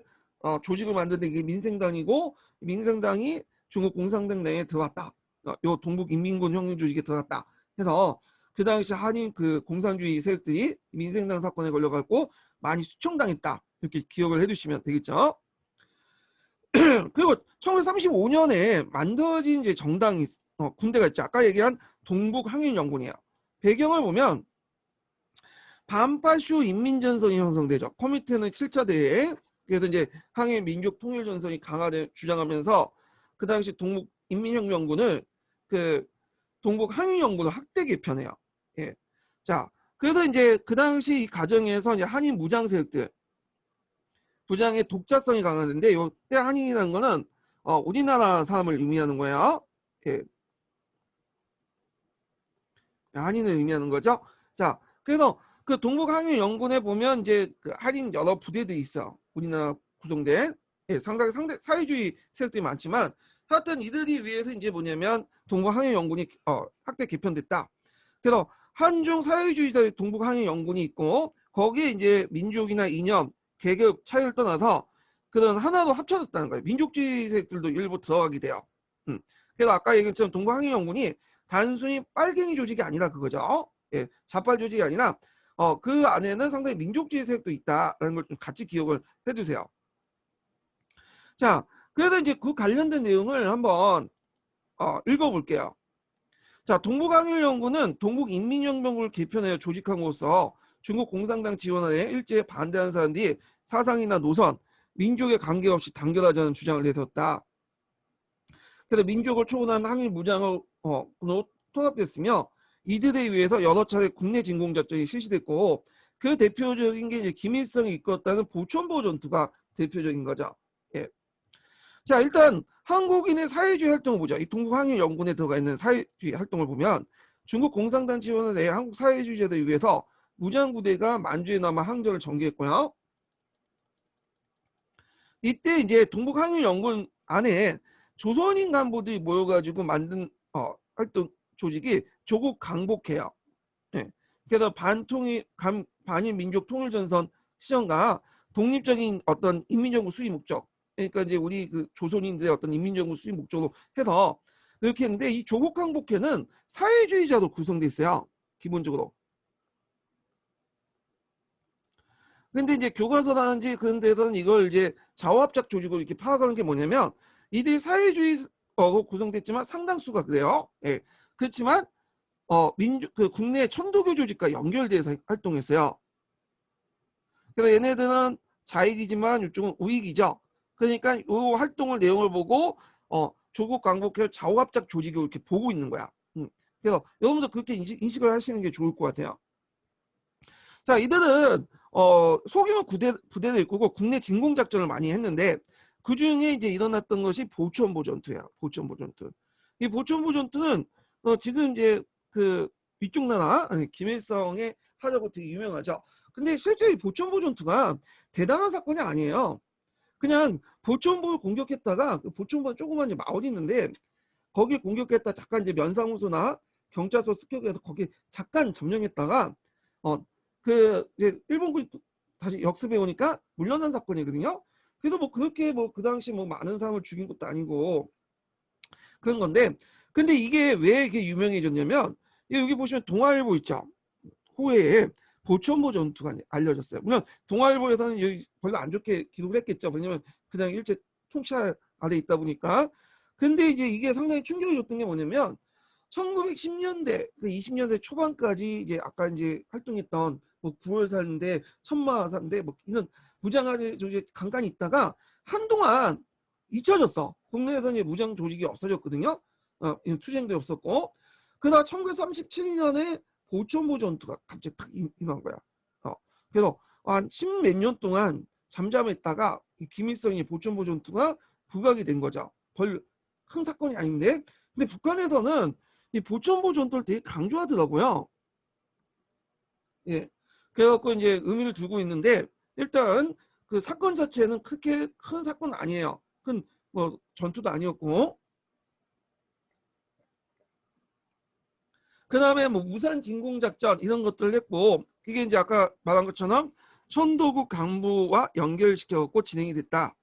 조직을 만드는 게 민생당이고 민생당이 중국 공산당 내에 들어왔다. 요 동북인민군 혁명 조직에 들어왔다. 해서 그 당시 한인 그 공산주의 세력들이 민생당 사건에 걸려갖고 많이 수청당했다. 이렇게 기억을 해두시면 되겠죠. 그리고 1935년에 만들어진 이제 정당이 군대가 있죠. 아까 얘기한 동북항일연군이에요. 배경을 보면 반파쇼 인민전선이 형성되죠. 커미테는 7차 대회. 그래서 이제 항일 민족 통일 전선이 강화돼 주장하면서 그 당시 동북 인민혁명군을 그 동북 항일연군을 학대 개편해요. 예. 자, 그래서 이제 그 당시 이 과정에서 이제 한인 무장 세력들 부장의 독자성이 강하는데 이때 한인이라는 거는 우리나라 사람을 의미하는 거예요. 예, 한인을 의미하는 거죠. 자, 그래서 그 동북한인연군에 보면 이제 그 한인 여러 부대들이 있어. 우리나라 구성된 예, 상대 사회주의 세력들이 많지만 하여튼 이들이 위해서 이제 뭐냐면 동북한인연군이 확대 개편됐다. 그래서 한중 사회주의자의 동북한인연군이 있고 거기에 이제 민족이나 이념, 계급 차이를 떠나서 그런 하나로 합쳐졌다는 거예요. 민족주의 세력들도 일부 들어가게 돼요. 그래서 아까 얘기했처럼 동북한인연군이 단순히 빨갱이 조직이 아니라 그거죠. 예, 자빨 조직이 아니라 그 안에는 상당히 민족주의 세력도 있다라는 걸 좀 같이 기억을 해두세요. 자, 그래서 이제 그 관련된 내용을 한번 읽어볼게요. 자, 동북한일연구는 동북인민혁명군을 개편하여 조직한 것으로 중국 공산당 지원안에 일제에 반대하는 사람들이 사상이나 노선, 민족에 관계없이 단결하자는 주장을 내세웠다. 그래서 민족을 초월한 항일 무장으로 통합됐으며 이들에 의해서 여러 차례 국내 진공 작전이 실시됐고 그 대표적인 게 이제 김일성이 이끌었다는 보천보 전투가 대표적인 거죠. 예. 자, 일단 한국인의 사회주의 활동을 보자. 이 동북한일연군에 들어가 있는 사회주의 활동을 보면 중국 공산당 지원을 내 한국 사회주의자들을 위해서 무장부대가 만주에 남아 항전을 전개했고요. 이때 이제 동북한일연군 안에 조선인 간부들이 모여가지고 만든 활동 조직이 조국 강복회요. 예. 그래서 반일 민족 통일전선 시정과 독립적인 어떤 인민정부 수립 목적, 그러니까 이제 우리 그 조선인들의 어떤 인민정부 수립 목적으로 해서 이렇게 했는데 이 조국 강복회는 사회주의자로 구성돼 있어요. 기본적으로. 근데 이제 교과서라든지 그런 데서는 이걸 이제 자화합작 조직으로 이렇게 파악하는 게 뭐냐면 이들이 사회주의로 구성됐지만 상당수가 그래요. 예. 그렇지만 그 국내 천도교 조직과 연결돼서 활동했어요. 그래서 얘네들은 자익이지만 이쪽은 우익이죠. 그러니까 이 활동을 내용을 보고 조국 광복회 좌우합작 조직을 이렇게 보고 있는 거야. 그래서 여러분들 그렇게 인식을 하시는 게 좋을 것 같아요. 자, 이들은 소규모 부대를 이끌고 국내 진공 작전을 많이 했는데 그 중에 이제 일어났던 것이 보천보 전투야. 보천보 전투. 이 보천보 전투는 지금 이제 그 위쪽 나라 아니 김일성의 하자고 되게 유명하죠. 근데 실제 이 보천보 전투가 대단한 사건이 아니에요. 그냥 보천보를 공격했다가 그 보천보가 조그만 이제 마을이 있는데 거기 공격했다 잠깐 이제 면사무소나 경찰서 습격해서 거기 잠깐 점령했다가 그 이제 일본군이 다시 역습해 오니까 물러난 사건이거든요. 그래서 뭐 그렇게 뭐 그 당시 뭐 많은 사람을 죽인 것도 아니고 그런 건데 근데 이게 왜 이게 유명해졌냐면 여기 보시면 동아일보 있죠. 후에 보천보 전투가 알려졌어요. 물론 동아일보에서는 여기 별로 안 좋게 기록을 했겠죠. 왜냐면 그냥 일제 통치 아래 있다 보니까. 근데 이제 이게 상당히 충격을 줬던 게 뭐냐면 1910년대, 20년대 초반까지 이제 아까 이제 활동했던 뭐 9월사인데 천마사인데 뭐 이런 무장하게 조직 간간히 있다가 한동안 잊혀졌어. 국내에서 이제 무장 조직이 없어졌거든요. 투쟁도 없었고. 그러다 1937년에 보천보 전투가 갑자기 딱 임한 거야. 그래서 한 10몇 년 동안 잠잠했다가 김일성이 보천보 전투가 부각이 된 거죠. 별 큰 사건이 아닌데. 근데 북한에서는 이 보천보 전투를 되게 강조하더라고요. 예. 그래갖고 이제 의미를 두고 있는데 일단 그 사건 자체는 크게 큰 사건은 아니에요. 큰 뭐 전투도 아니었고. 그 다음에 뭐 무산 진공작전 이런 것들을 했고 이게 이제 아까 말한 것처럼 천도국 강부와 연결시켜갖고 진행이 됐다.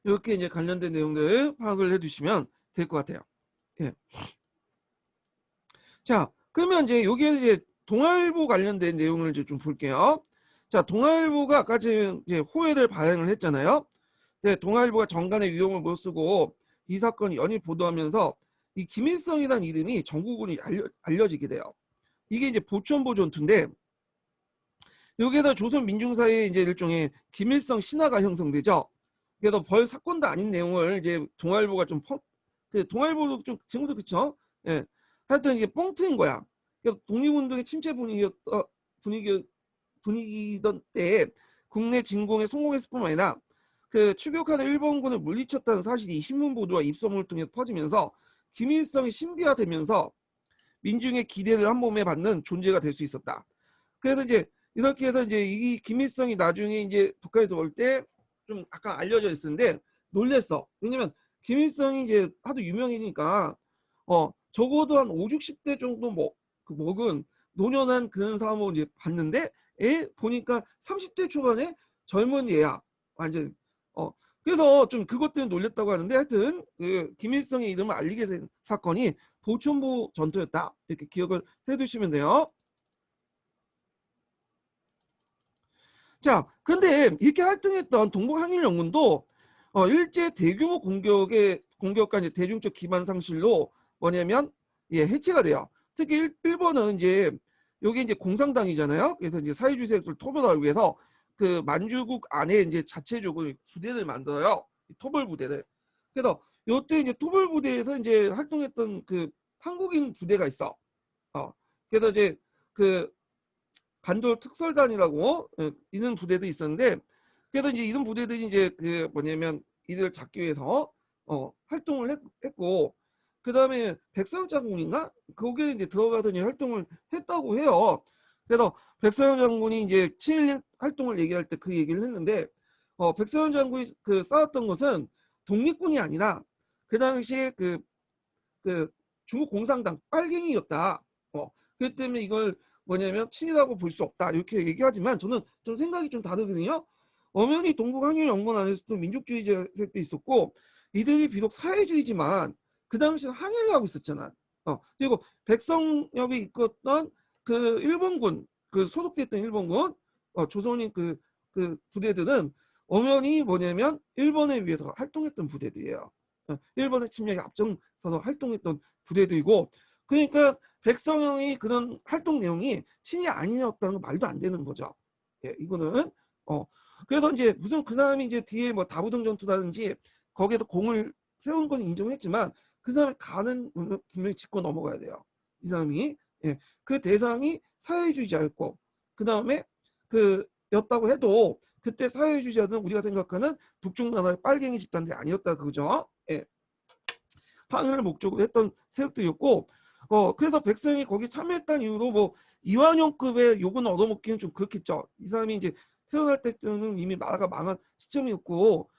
이렇게 이제 관련된 내용들 파악을 해두시면 될 것 같아요. 예. 자, 그러면 이제 여기에 이제 동아일보 관련된 내용을 이제 좀 볼게요. 자, 동아일보가 아까 지금 이제 호해를 발행을 했잖아요. 네, 동아일보가 정간의 위험을 무릅쓰고 이 사건을 연일 보도하면서 이 김일성이라는 이름이 전국으로 알려지게 돼요. 이게 이제 보천보 전투인데 여기에서 조선 민중사회의 이제 일종의 김일성 신화가 형성되죠. 그래서 벌 사건도 아닌 내용을 이제 동아일보가 좀 그 동아일보도 좀 지금도 그쵸? 예. 하여튼 이게 뻥 트인 거야. 그러니까 독립운동의 침체 분위기던 때에 국내 진공에 성공했을 뿐만 아니라 그 추격하는 일본군을 물리쳤다는 사실이 이 신문 보도와 입소문을 통해 퍼지면서 김일성이 신비화되면서 민중의 기대를 한 몸에 받는 존재가 될 수 있었다. 그래서 이제 이렇게 해서 이제 이 김일성이 나중에 이제 북한에 들어올 때 좀 약간 알려져 있었는데 놀랬어. 왜냐면 김일성이 이제 하도 유명이니까 적어도 한 5, 60대 정도 그 먹은 노년한 그런 사람을 이제 봤는데 애 보니까 30대 초반에 젊은 얘야. 완전 그래서 좀 그것 때문에 놀랬다고 하는데 하여튼 그 김일성의 이름을 알리게 된 사건이 보천보 전투였다. 이렇게 기억을 해두시면 돼요. 자, 그런데 이렇게 활동했던 동북항일연군도 일제 대규모 공격과 이제 대중적 기반 상실로 뭐냐면 해체가 돼요. 특히 일본은 이제 여기 이제 공산당이잖아요. 그래서 이제 사회주의 세력을 토벌하기 위해서 그 만주국 안에 이제 자체적으로 부대를 만들어요. 토벌 부대를. 그래서 요때 이제 토벌 부대에서 이제 활동했던 그 한국인 부대가 있어. 그래서 이제 그 반도 특설단이라고 이런 부대도 있었는데 그래서 이제 이런 부대들이 이제 그 뭐냐면 이들을 잡기 위해서 활동을 했고 그 다음에 백서영 장군인가 거기에 이제 들어가서 이제 활동을 했다고 해요. 그래서 백서영 장군이 이제 친일 활동을 얘기할 때 그 얘기를 했는데 백서영 장군이 그 싸웠던 것은 독립군이 아니라 그 당시에 그 중국 공산당 빨갱이였다. 그렇기 때문에 이걸 뭐냐면 친이라고 볼 수 없다 이렇게 얘기하지만 저는 좀 생각이 좀 다르거든요. 엄연히 동북항일연군 안에서도 민족주의자 세력도 있었고 이들이 비록 사회주의지만 그 당시에 항해를 하고 있었잖아. 그리고 백성엽이 이끌었던 그 일본군 그 소속됐던 일본군 조선인 그 부대들은 엄연히 뭐냐면 일본에 위해서 활동했던 부대들이에요. 일본의 침략에 앞장서서 활동했던 부대들이고 그러니까 백성영이 그런 활동 내용이 친이 아니었다는 건 말도 안 되는 거죠. 이거는 그래서 이제 무슨 그 사람이 이제 뒤에 뭐 다부동 전투라든지 거기에서 공을 세운 건 인정했지만 그 사람이 가는 분명히 짚고 넘어가야 돼요. 이 사람이 그 대상이 사회주의자였고 그 다음에 그 였다고 해도 그때 사회주의자는 우리가 생각하는 북중 나라의 빨갱이 집단들이 아니었다 그죠? 항해를 목적으로 했던 세력들이었고 그래서 백성이 거기 참여했다는 이유로 뭐 이완용급의 욕은 얻어먹기는 좀 그렇겠죠. 이 사람이 이제 태어날 때쯤은 이미 나라가 망한 시점이었고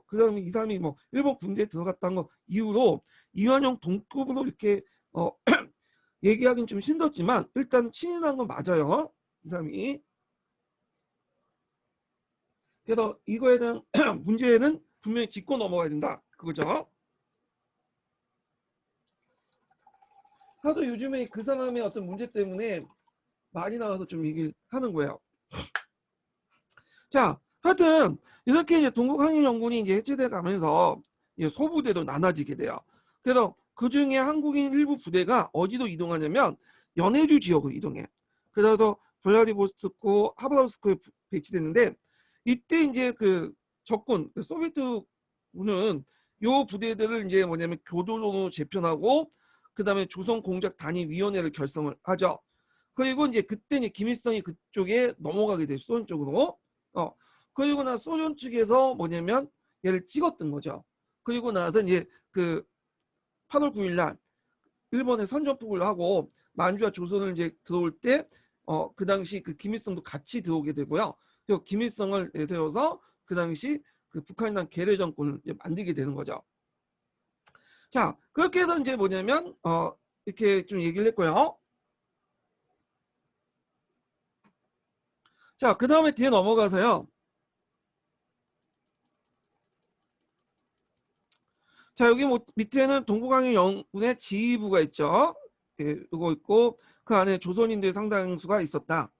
그 다음에 이 사람이 뭐 일본 군대에 들어갔다는 거 이후로 이완용 동급으로 이렇게 얘기하기는 좀 힘들었지만 일단 친인한 건 맞아요. 이 사람이. 그래서 이거에 대한 문제는 분명히 짚고 넘어가야 된다. 그거죠. 하도 요즘에 그 사람의 어떤 문제 때문에 많이 나와서 좀 얘기를 하는 거예요. 자, 하여튼 이렇게 이제 동북항일연군이 이제 해체돼 가면서 이제 소부대도 나눠지게 돼요. 그래서 그 중에 한국인 일부 부대가 어디로 이동하냐면 연해주 지역으로 이동해. 그래서 블라디보스토크, 하바rov스크에 배치됐는데 이때 이제 그 적군 그 소비에트군은 요 부대들을 이제 뭐냐면 교도로 재편하고 그다음에 조선 공작 단위위원회를 결성을 하죠. 그리고 이제 그때 이제 김일성이 그쪽에 넘어가게 돼 소련 쪽으로. 그리고 나 소련 측에서 뭐냐면 얘를 찍었던 거죠. 그리고 나서 이제 그 8월 9일 날 일본에 선전포고를 하고 만주와 조선을 이제 들어올 때 그 당시 그 김일성도 같이 들어오게 되고요. 그리고 김일성을 내세워서 그 당시 그 북한이란 괴뢰 정권을 만들게 되는 거죠. 자, 그렇게 해서 이제 뭐냐면 이렇게 좀 얘기를 했고요. 자, 그 다음에 뒤에 넘어가서요. 자, 여기 뭐 밑에는 동북항일연군의 지휘부가 있죠. 이거 있고 그 안에 조선인들 상당수가 있었다.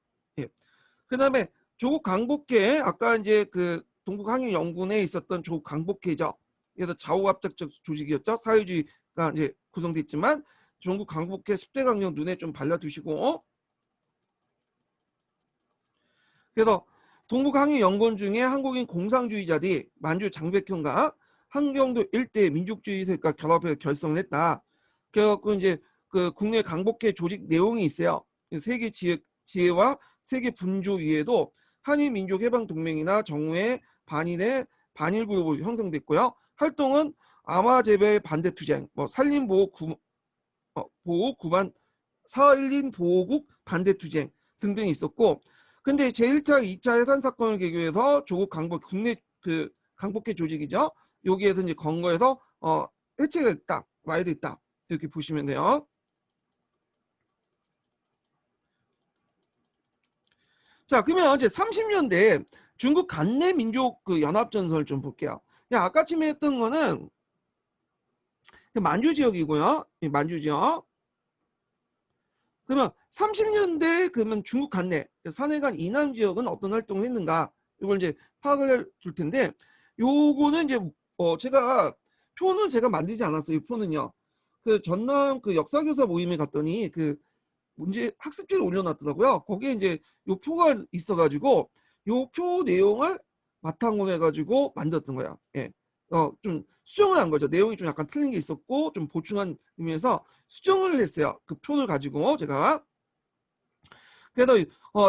그 다음에 조국 강복회 아까 이제 그 동북항일연군에 있었던 조국 강복회죠. 그래서 좌우합작적 조직이었죠. 사회주의가 이제 구성돼 있지만 조국 강복회 10대 강령 눈에 좀 발라두시고 그래서 동북항일연군 중에 한국인 공상주의자들이 만주 장백현과 한경도 일대 민족주의 세력과 결합해서 결성을 했다. 그래갖고 이제 그 국내 강복회 조직 내용이 있어요. 세계 지혜와 세계 분조 위에도 한일 민족 해방 동맹이나 정우회 반일의 반일 그룹으로 형성됐고요. 활동은 아마제베 반대 투쟁, 뭐 보호 구반 사일린 보호국 반대 투쟁 등등이 있었고, 근데 제1차, 2차 해산 사건을 계기해서 조국 강복 국내 강복회 조직이죠. 여기에서 이제 건거해서 해체가 됐다, 와해됐다 이렇게 보시면 돼요. 자, 그러면 이제 30년대 중국 간내 민족 연합 전선을 좀 볼게요. 아까 처음에 했던 거는 만주 지역이고요. 만주 지역. 그러면 30년대 그러면 중국 간내 산해간 이남 지역은 어떤 활동을 했는가, 이걸 이제 파악을 해줄 텐데, 요거는 이제 제가 표는 제가 만들지 않았어요. 이 표는요. 전남 역사교사 모임에 갔더니 문제 학습지를 올려놨더라고요. 거기에 이제 요 표가 있어가지고 요 표 내용을 바탕으로 해가지고 만들었던 거야. 예. 좀 수정을 한 거죠. 내용이 좀 약간 틀린 게 있었고 좀 보충한 의미에서 수정을 했어요. 그 표를 가지고 제가. 그래서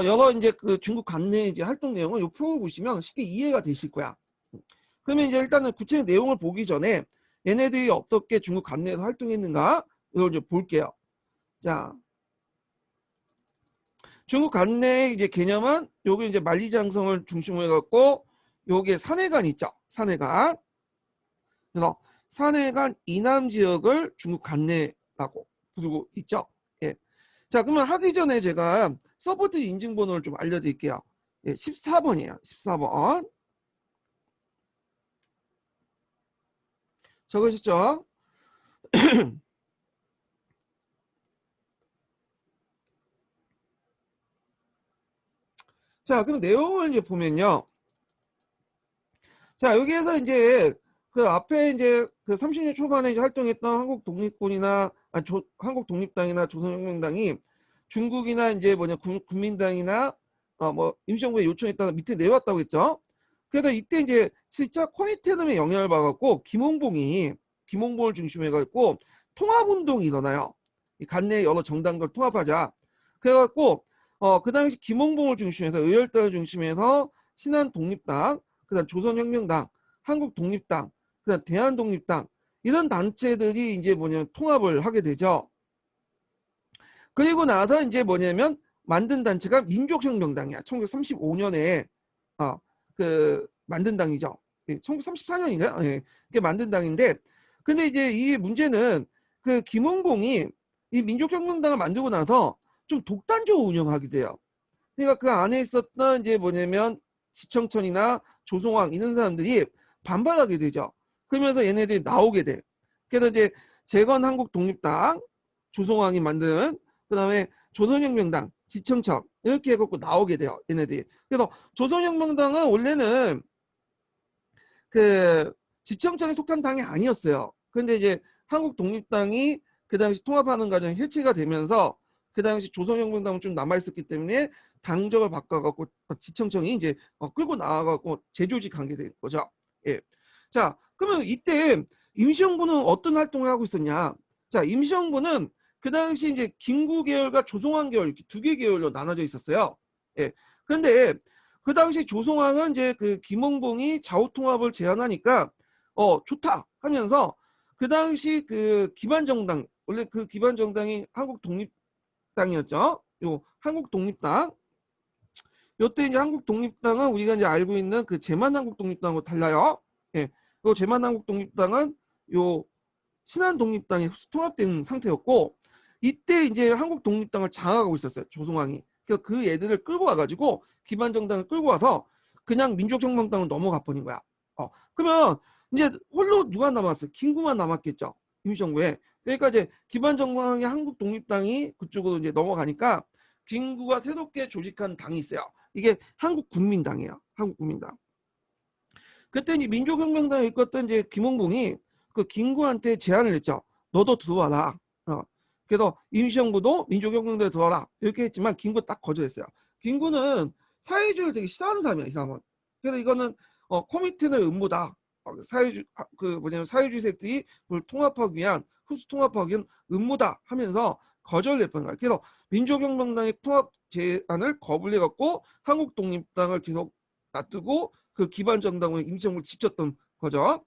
여러 이제 중국 관내 이제 활동 내용을 요 표를 보시면 쉽게 이해가 되실 거야. 그러면 이제 일단은 구체적 내용을 보기 전에 얘네들이 어떻게 중국 관내에서 활동했는가 이걸 이제 볼게요. 자, 중국 관내의 이제 개념은 여기 이제 만리장성을 중심으로 해갖고 여기에 산해관 있죠. 산해관. 그래서 산해관 이남 지역을 중국 관내라고 부르고 있죠. 예. 자, 그러면 하기 전에 제가 서포트 인증번호를 좀 알려드릴게요. 예, 14번이에요. 14번. 적으셨죠? 자, 그럼 내용을 이제 보면요. 자, 여기에서 이제 앞에 이제 30년 초반에 이제 활동했던 한국 독립군이나 한국 독립당이나 조선혁명당이 중국이나 이제 국민당이나 뭐 임시정부에 요청했다가 밑에 내왔다고 했죠. 그래서 이때 이제 진짜 커미테름의 영향을 받았고 김홍봉을 중심으로 해갖고 통합운동이 일어나요. 이 관내 여러 정당들 통합하자. 그래갖고 그 당시 김홍봉을 중심해서 의열단을 중심해서 신한독립당, 그다음 조선혁명당, 한국독립당, 그다음 대한독립당 이런 단체들이 이제 통합을 하게 되죠. 그리고 나서 이제 만든 단체가 민족혁명당이야. 1935년에 만든 당이죠. 1934년인가요? 예, 그게 만든 당인데, 근데 이제 이 문제는 김원공이 이 민족혁명당을 만들고 나서 좀 독단적으로 운영하게 돼요. 그러니까 그 안에 있었던 이제 지청천이나 조성왕 이런 사람들이 반발하게 되죠. 그러면서 얘네들이 나오게 돼. 그래서 이제 재건 한국독립당 조성왕이 만든, 그다음에 조선혁명당 지청천 이렇게 해갖고 나오게 돼요. 얘네들이. 그래서 조선혁명당은 원래는 지청천에 속한 당이 아니었어요. 근데 이제 한국독립당이 그 당시 통합하는 과정이 해체가 되면서 그 당시 조선혁명당은 좀 남아있었기 때문에 당적을 바꿔갖고 지청청이 이제 끌고 나와갖고 재조직한 게 된 거죠. 예. 자, 그러면 이때 임시정부는 어떤 활동을 하고 있었냐? 자, 임시정부는 그 당시 이제 김구 계열과 조성왕 계열 이렇게 두 개 계열로 나눠져 있었어요. 예. 그런데 그 당시 조성왕은 이제 김홍봉이 좌우통합을 제안하니까 좋다 하면서 그 당시 기반정당, 원래 기반정당이 한국독립당이었죠. 요 한국독립당. 요때 이제 한국독립당은 우리가 이제 알고 있는 제만한국독립당하고 달라요. 예. 그 제만한국독립당은 요 신한독립당이 통합된 상태였고, 이때 이제 한국독립당을 장악하고 있었어요. 조성왕이. 그래서 그 애들을 끌고 와가지고 기반정당을 끌고 와서 그냥 민족혁명당으로 넘어가 버린 거야. 그러면 이제 홀로 누가 남았어? 김구만 남았겠죠. 임시정부에. 그러니까 이제 기반정당의 한국독립당이 그쪽으로 이제 넘어가니까 김구가 새롭게 조직한 당이 있어요. 이게 한국국민당이에요. 한국국민당. 그때 이제 민족혁명당을 이끌었던 이제 김홍봉이 김구한테 제안을 했죠. 너도 들어와라. 그래서 임시정부도 민족혁명당에 들어와라. 이렇게 했지만 김구 딱 거절했어요. 김구는 사회주의를 되게 싫어하는 사람이야, 이 사람은. 그래서 이거는 코미테의 음모다. 사회주의 세력들이 그걸 통합하기 위한, 흡수 통합하기 위한 음모다 하면서 거절을 했던 거야. 그래서 민족혁명당의 통합 제안을 거부해갖고 한국독립당을 계속 놔두고 그 기반 정당을 임시정부를 지켰던 거죠.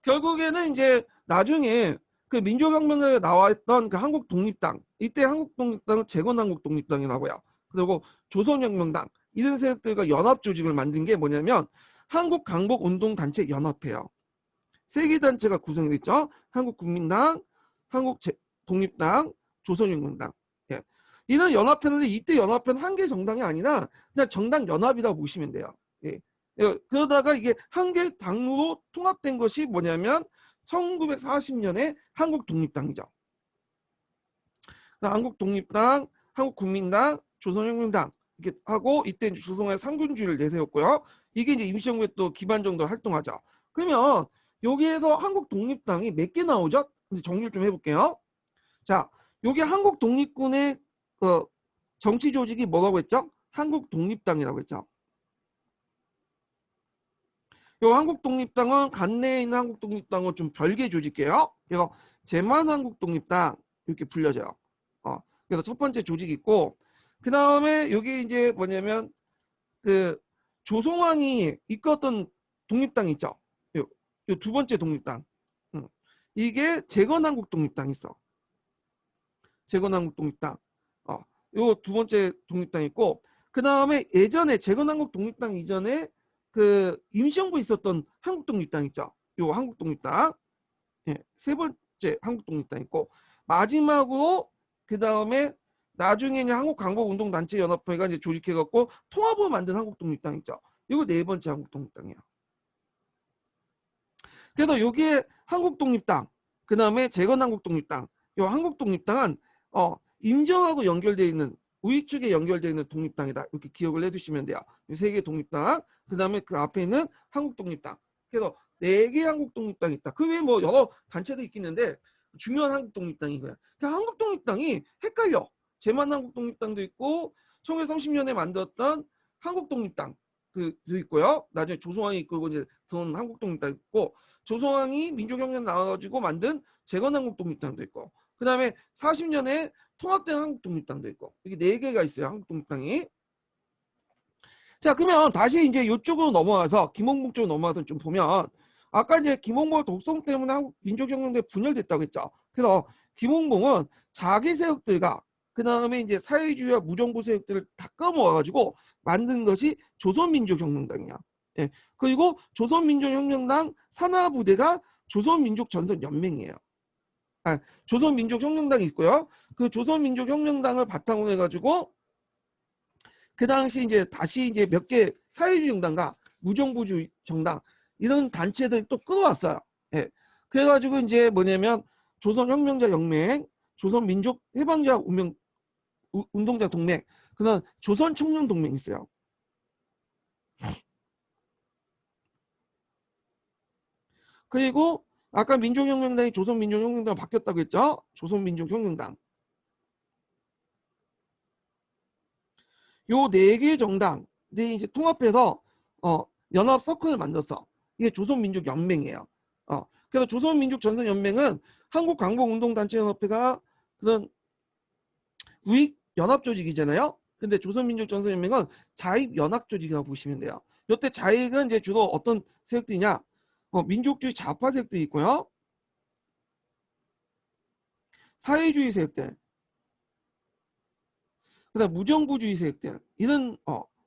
결국에는 이제 나중에 그 민주혁명에 나왔던 그 한국독립당, 이때 한국독립당은 재건한국독립당이라고요. 그리고 조선혁명당 이런 세력들과 연합 조직을 만든 게 뭐냐면 한국강복운동단체 연합회예요. 세 개 단체가 구성이 됐죠. 한국국민당, 한국독립당, 조선혁명당. 예. 이런 연합회는 이때 연합회는 한 개 정당이 아니라 그냥 정당 연합이라고 보시면 돼요. 예. 그러다가 이게 한 개 당으로 통합된 것이 뭐냐면 1940년에 한국독립당이죠. 한국독립당, 한국국민당, 조선혁명당 이렇게 하고 이때 조선의 삼군주의를 내세웠고요. 이게 이제 임시정부의 또 기반 정도로 활동하죠. 그러면 여기에서 한국독립당이 몇 개 나오죠? 이제 정리를 좀 해볼게요. 자, 여기 한국독립군의 그 정치 조직이 뭐라고 했죠? 한국독립당이라고 했죠. 요 한국독립당은 관내에 있는 한국독립당은 좀 별개 조직이에요. 그래서 제만한국독립당 이렇게 불려져요. 그래서 첫 번째 조직이 있고 그 다음에 여기 이제 뭐냐면 그 조성왕이 이끌었던 독립당 있죠. 요 두 번째 독립당. 이게 재건한국독립당 있어. 재건한국독립당. 요 두 번째 독립당 있고 그 다음에 예전에 재건한국독립당 이전에 그 임시정부 있었던 한국독립당 있죠. 요 한국독립당. 예, 세 번째 한국독립당 있고 마지막으로 그 다음에 나중에는 한국강복운동단체 연합회가 이제 조직해갖고 통합을 만든 한국독립당 있죠. 이거 네 번째 한국독립당이에요. 그래서 여기에 한국독립당, 그 다음에 재건한국독립당, 이 한국독립당은 임정하고 연결되어 있는 우익 쪽에 연결되어 있는 독립당이다. 이렇게 기억을 해두시면 돼요. 세 개 독립당, 그 다음에 그 앞에 있는 한국독립당. 그래서 네 개 한국독립당이 있다. 그 외에 뭐 여러 단체도 있겠는데 중요한 한국독립당인 거야. 그러니까 한국독립당이 헷갈려. 제만한국독립당도 있고 1930년에 만들었던 한국독립당 그도 있고요. 나중에 조성왕이 이끌고 이제 들어온 한국독립당 있고 조성왕이 민족혁명 나와가지고 만든 재건한국독립당도 있고 그 다음에 40년에 통합된 한국독립당도 있고 이게 네 개가 있어요. 한국독립당이. 자, 그러면 다시 이제 이쪽으로 넘어와서 김홍봉 쪽으로 넘어와서 좀 보면 아까 이제 김홍봉 독성 때문에 한국 민족혁명대 분열됐다고 했죠. 그래서 김홍봉은 자기 세력들과 그 다음에 이제 사회주의와 무정부 세력들을 다 끌어모아가지고 만든 것이 조선민족혁명당이야. 예. 그리고 조선민족혁명당 산하부대가 조선민족전선연맹이에요. 조선민족혁명당이 있고요. 그 조선민족혁명당을 바탕으로 해가지고 그 당시 이제 다시 이제 몇 개 사회주의 정당과 무정부주의 정당 이런 단체들 또 끌어왔어요. 예. 그래가지고 이제 뭐냐면 조선혁명자 연맹, 조선민족 해방자 운동자 동맹, 그다음 조선청년 동맹 있어요. 그리고 아까 민족혁명당이 조선민족혁명당 바뀌었다고 했죠. 조선민족혁명당. 요 네 개 정당들이 이제 통합해서 연합 서클을 만들었어. 이게 조선민족연맹이에요. 그래서 조선민족전선연맹은 한국강복운동단체연합회가 그런 우익 연합 조직이잖아요. 근데 조선민족전선연맹은 자익 연합 조직이라고 보시면 돼요. 이때 자익은 이제 주로 어떤 세력들이냐? 민족주의 좌파 세력들이 있고요. 사회주의 세력들, 그다음 무정부주의 세력들 이런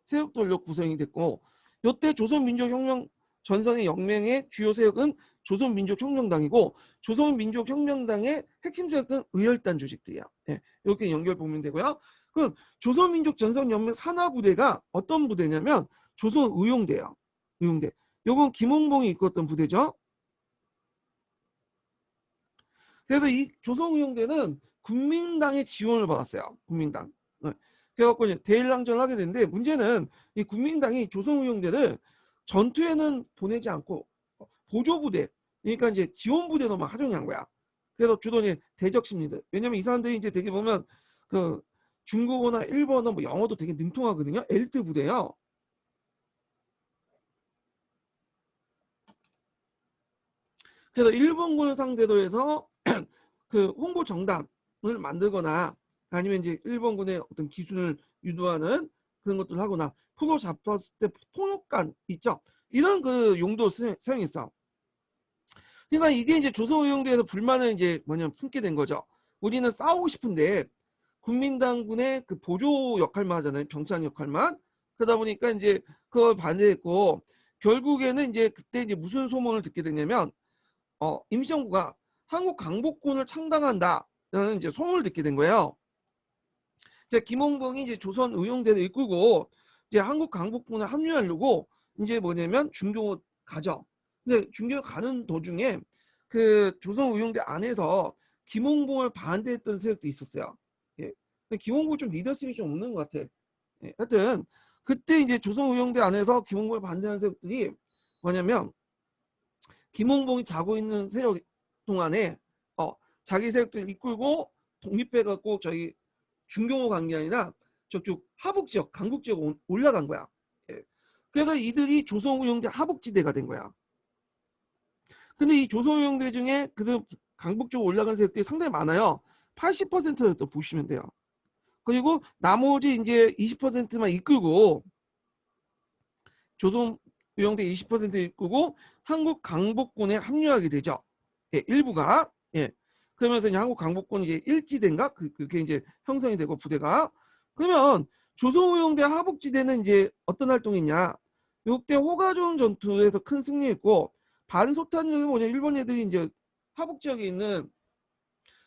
세력들로 구성이 됐고 이때 조선민족혁명 전선의 영맹의 주요 세력은 조선민족혁명당이고 조선민족혁명당의 핵심 세력들은 의열단 조직들이야. 예, 이렇게 연결 보면 되고요. 그 조선민족전선연맹 산하부대가 어떤 부대냐면 조선의용대예요. 의용대. 요건 김홍봉이 이끌었던 부대죠. 그래서 이 조선의용대는 국민당의 지원을 받았어요. 국민당. 네. 그래갖고 이제 대일랑전을 하게 됐는데 문제는 이 국민당이 조선의용대를 전투에는 보내지 않고 보조부대, 그러니까 이제 지원부대로만 활용한 거야. 그래서 주로 이제 대적 심리들. 왜냐면 이 사람들이 이제 되게 보면 그 중국어나 일본어, 뭐 영어도 되게 능통하거든요. 엘리트 부대요. 그래서 일본군을 상대로 해서 그 홍보 정당을 만들거나 아니면 이제 일본군의 어떤 기준을 유도하는 그런 것들을 하거나 포로 잡혔을 때 삭간 있죠. 이런 그 용도 사용했어. 그러니까 이게 이제 조선의용대에서 불만을 이제 뭐냐면 품게 된 거죠. 우리는 싸우고 싶은데 국민당군의 그 보조 역할만 하잖아요. 병창 역할만. 그러다 보니까 이제 그걸 반대했고 결국에는 이제 그때 이제 무슨 소문을 듣게 됐냐면 임시정부가 한국 강복군을 창당한다라는 이제 소문을 듣게 된 거예요. 이제 김홍봉이 이제 조선의용대를 이끌고 이제 한국 강복군에 합류하려고 이제 뭐냐면 중경을 가죠. 근데 중경을 가는 도중에 그 조선의용대 안에서 김홍봉을 반대했던 세력도 있었어요. 예. 근데 김홍봉 좀 리더십이 좀 없는 것 같아. 예. 하여튼 그때 이제 조선의용대 안에서 김홍봉을 반대하는 세력들이 뭐냐면 김홍봉이 자고 있는 세력 동안에 자기 세력들 이끌고 독립해갖고 저희 중경호 간 게 아니라 저쪽 하북 지역, 강북 지역 올라간 거야. 예. 그래서 이들이 조선의용대 하북지대가 된 거야. 근데 이 조선의용대 중에 그들 강북 쪽 올라간 세력들이 상당히 많아요. 80%를 또 보시면 돼요. 그리고 나머지 이제 20%만 이끌고 조선의용대 20% 이끌고 한국 강복군에 합류하게 되죠. 예, 일부가. 예. 그러면서 이제 한국 강복군 이제 일지대인가 그게 이제 형성이 되고 부대가 그러면 조선의용대 하북지대는 이제 어떤 활동이냐? 이때 호가종 전투에서 큰 승리했고 반소탄이 뭐냐 일본 애들이 이제 하북 지역에 있는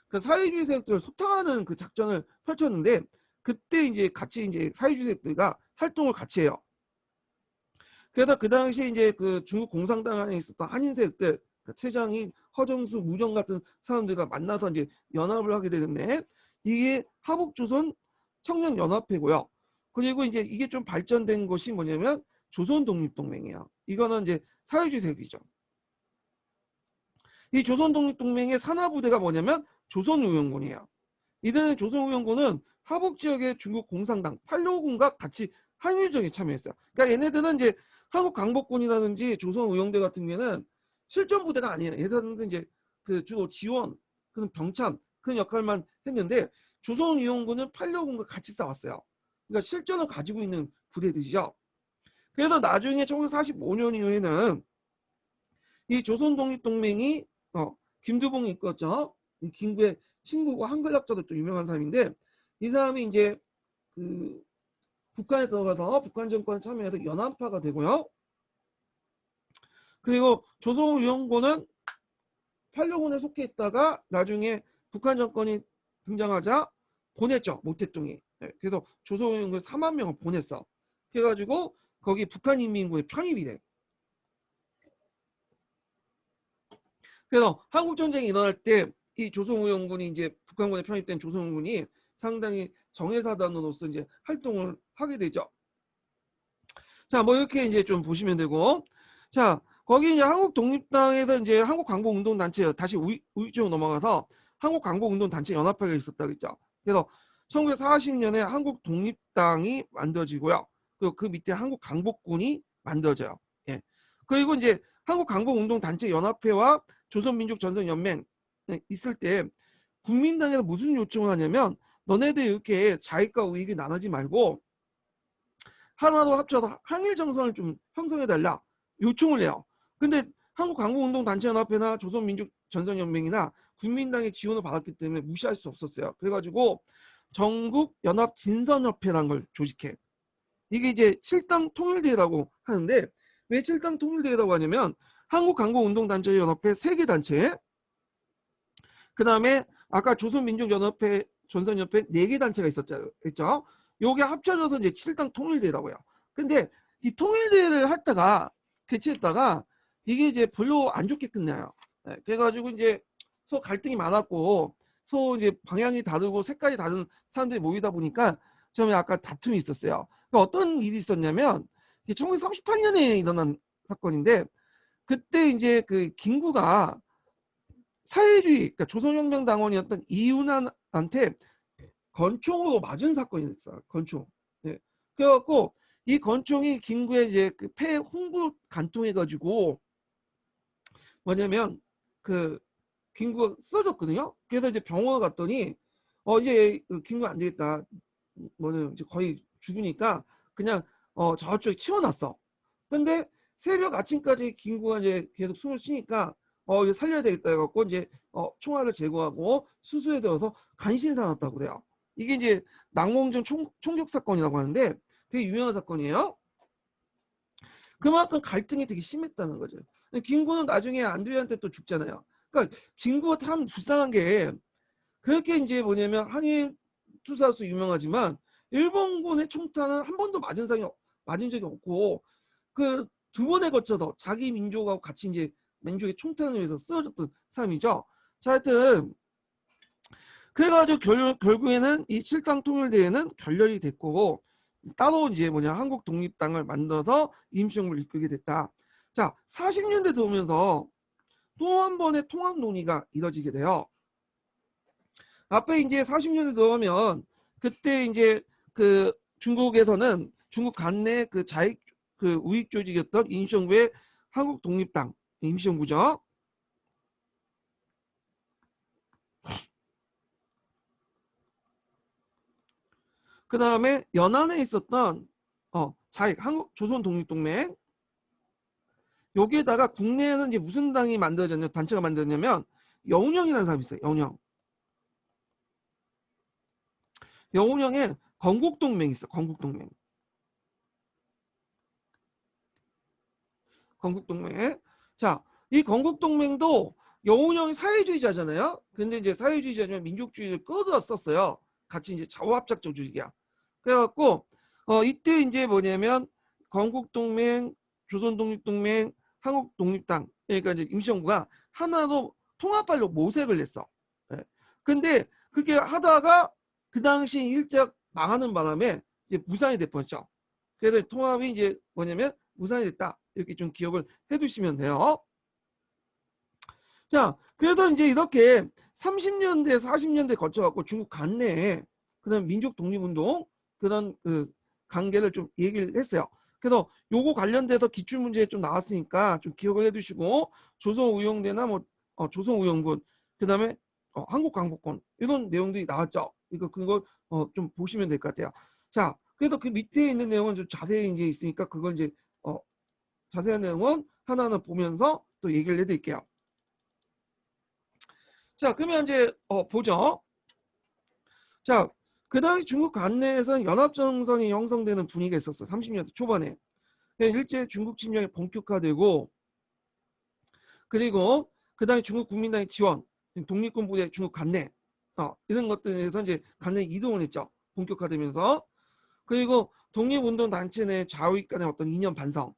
그 사회주의 세력들을 소탕하는 그 작전을 펼쳤는데 그때 이제 같이 이제 사회주의 세력들과 활동을 같이 해요. 그래서 그 당시 이제 그 중국 공산당 안에 있었던 한인 세력들 최장희, 허정수, 무정 같은 사람들과 만나서 이제 연합을 하게 되는데 이게 하북조선 청년연합회고요. 그리고 이제 이게 좀 발전된 것이 뭐냐면 조선독립동맹이에요. 이거는 이제 사회주의 세력이죠. 이 조선독립동맹의 산하부대가 뭐냐면 조선의용군이에요. 이들은 조선의용군은 하북 지역의 중국 공산당 8.15군과 같이 한일전에 참여했어요. 그러니까 얘네들은 이제 한국 강복군이라든지 조선의용대 같은 경우에는 실전 부대가 아니에요. 얘네들은 이제 그 주로 지원, 그런 병참 그런 역할만 했는데 조선의용군은 8.15군과 같이 싸웠어요. 그러니까 실전을 가지고 있는 부대들이죠. 그래서 나중에 1945년 이후에는 이 조선독립동맹이 김두봉이 이끌었죠. 이 김구의 친구고 한글학자도 또 유명한 사람인데 이 사람이 이제 그 북한에 들어가서 북한 정권에 참여해서 연합파가 되고요. 그리고 조선의용군은 8.15군에 속해 있다가 나중에 북한 정권이 등장하자 보냈죠. 모택동이. 그래서 조선의용군 4만 명을 보냈어. 그래가지고 거기 북한인민군에 편입이 돼. 그래서 한국전쟁이 일어날 때 이 조선의용군이 이제 북한군에 편입된 조선의용군이 상당히 정예사단으로서 이제 활동을 하게 되죠. 자, 뭐 이렇게 이제 좀 보시면 되고, 자, 거기 이제 한국독립당에서 이제 한국광복운동단체 다시 우익 쪽으로 넘어가서 한국광복운동단체 연합회가 있었다고 했죠. 그래서 1940년에 한국독립당이 만들어지고요. 그리고 그 밑에 한국강복군이 만들어져요. 예. 그리고 이제 한국강복운동단체 연합회와 조선민족전선연맹 있을 때 국민당에서 무슨 요청을 하냐면 너네들 이렇게 자익과 우익이 나누지 말고 하나로 합쳐서 항일정선을 좀 형성해달라 요청을 해요. 근데 한국강복운동단체연합회나 조선민족전선연맹이나 국민당의 지원을 받았기 때문에 무시할 수 없었어요. 그래가지고 전국연합진선협회라는 걸 조직해. 이게 이제 7당 통일대회라고 하는데 왜 7당 통일대회라고 하냐면 한국강복운동단체연합회 3개 단체 그 다음에 아까 조선민족연합회 전선협회 4개 단체가 있었죠. 요게 합쳐져서 이제 7당 통일대회라고요. 근데 이 통일대회를 했다가 개최했다가 이게 이제 별로 안 좋게 끝나요. 그래가지고 이제 서로 갈등이 많았고 서로 이제 방향이 다르고 색깔이 다른 사람들이 모이다 보니까 좀 약간 다툼이 있었어요. 그러니까 어떤 일이 있었냐면 1938년에 일어난 사건인데 그때 이제 그 김구가 사회주의, 그러니까 조선혁명당원이었던 이윤환한테 권총으로 맞은 사건이 있어요. 권총. 네. 그래갖고 이 권총이 김구의 이제 그 폐 홍부 간통해가지고 뭐냐면 그 김구가 쓰러졌거든요. 그래서 이제 병원 갔더니 이제 그 김구 안 되겠다. 뭐는 이제 거의 죽으니까 그냥 저쪽에 치워놨어. 근데 새벽 아침까지 김구가 이제 계속 숨을 쉬니까 이거 살려야 되겠다 해갖고 이제 총알을 제거하고 수수에 들어서 간신히 살았다고 그래요. 이게 이제 낙몽정 총격 사건이라고 하는데 되게 유명한 사건이에요. 그만큼 갈등이 되게 심했다는 거죠. 김구는 나중에 안드레한테 또 죽잖아요. 그러니까 김구가 참 불쌍한 게 그렇게 이제 뭐냐면 한일 투사수 유명하지만 일본군의 총탄은 한 번도 맞은 적이 없고 그 두 번에 걸쳐서 자기 민족하고 같이 이제 민족의 총탄을 위해서 쓰러졌던 사람이죠. 자, 하여튼 그래가지고 결국에는 이 칠당 통일대회는 결렬이 됐고 따로 이제 한국 독립당을 만들어서 임시정부를 이끌게 됐다. 자, 40년대 들어오면서 또 한 번의 통합 논의가 이뤄지게 돼요. 앞에 이제 40년대 들어오면 그때 이제 그 중국에서는 중국 관내 그 자익 그 우익 조직이었던 임시정부의 한국 독립당 임시정부죠. 그 다음에 연안에 있었던 자익 한국 조선 독립동맹 여기에다가 국내에는 이제 무슨 당이 만들어졌냐 단체가 만들어졌냐면 여운형이라는 사람이 있어요. 여운형. 여운형에 건국동맹이 있어. 건국동맹. 건국동맹. 자, 이 건국동맹도 여운형이 사회주의자잖아요. 근데 이제 사회주의자면 민족주의를 끌어들였었어요. 같이 이제 좌우합작적 조직이야. 그래갖고 이때 이제 뭐냐면 건국동맹, 조선독립동맹, 한국독립당 그러니까 이제 임시정부가 하나로 통합하려고 모색을 했어. 예. 근데 그게 하다가 그 당시 일작 망하는 바람에 이제 무산이 돼버렸죠. 그래서 통합이 이제 뭐냐면 무산이 됐다. 이렇게 좀 기억을 해두시면 돼요. 자, 그래도 이제 이렇게 30년대, 40년대 거쳐갖고 중국 관내에 그다음 민족 독립운동 그런 그 관계를 좀 얘기를 했어요. 그래서 요거 관련돼서 기출 문제에 좀 나왔으니까 좀 기억을 해두시고 조선우영대나 뭐 조선우영군 그다음에 한국광복군 이런 내용들이 나왔죠. 이거 그거 좀 보시면 될 것 같아요. 자, 그래서 그 밑에 있는 내용은 좀 자세히 이제 있으니까 그걸 이제 자세한 내용은 하나하나 보면서 또 얘기를 해드릴게요. 자, 그러면 이제 보죠. 자, 그 당시 중국 관내에서는 연합정선이 형성되는 분위기가 있었어. 30년대 초반에. 일제 중국 침략이 본격화되고 그리고 그 당시 중국 국민당의 지원, 독립군 부대 중국 관내 이런 것들에서 이제 관내 이동을 했죠. 본격화되면서. 그리고 독립운동 단체 내 좌우익 간의 어떤 이념 반성.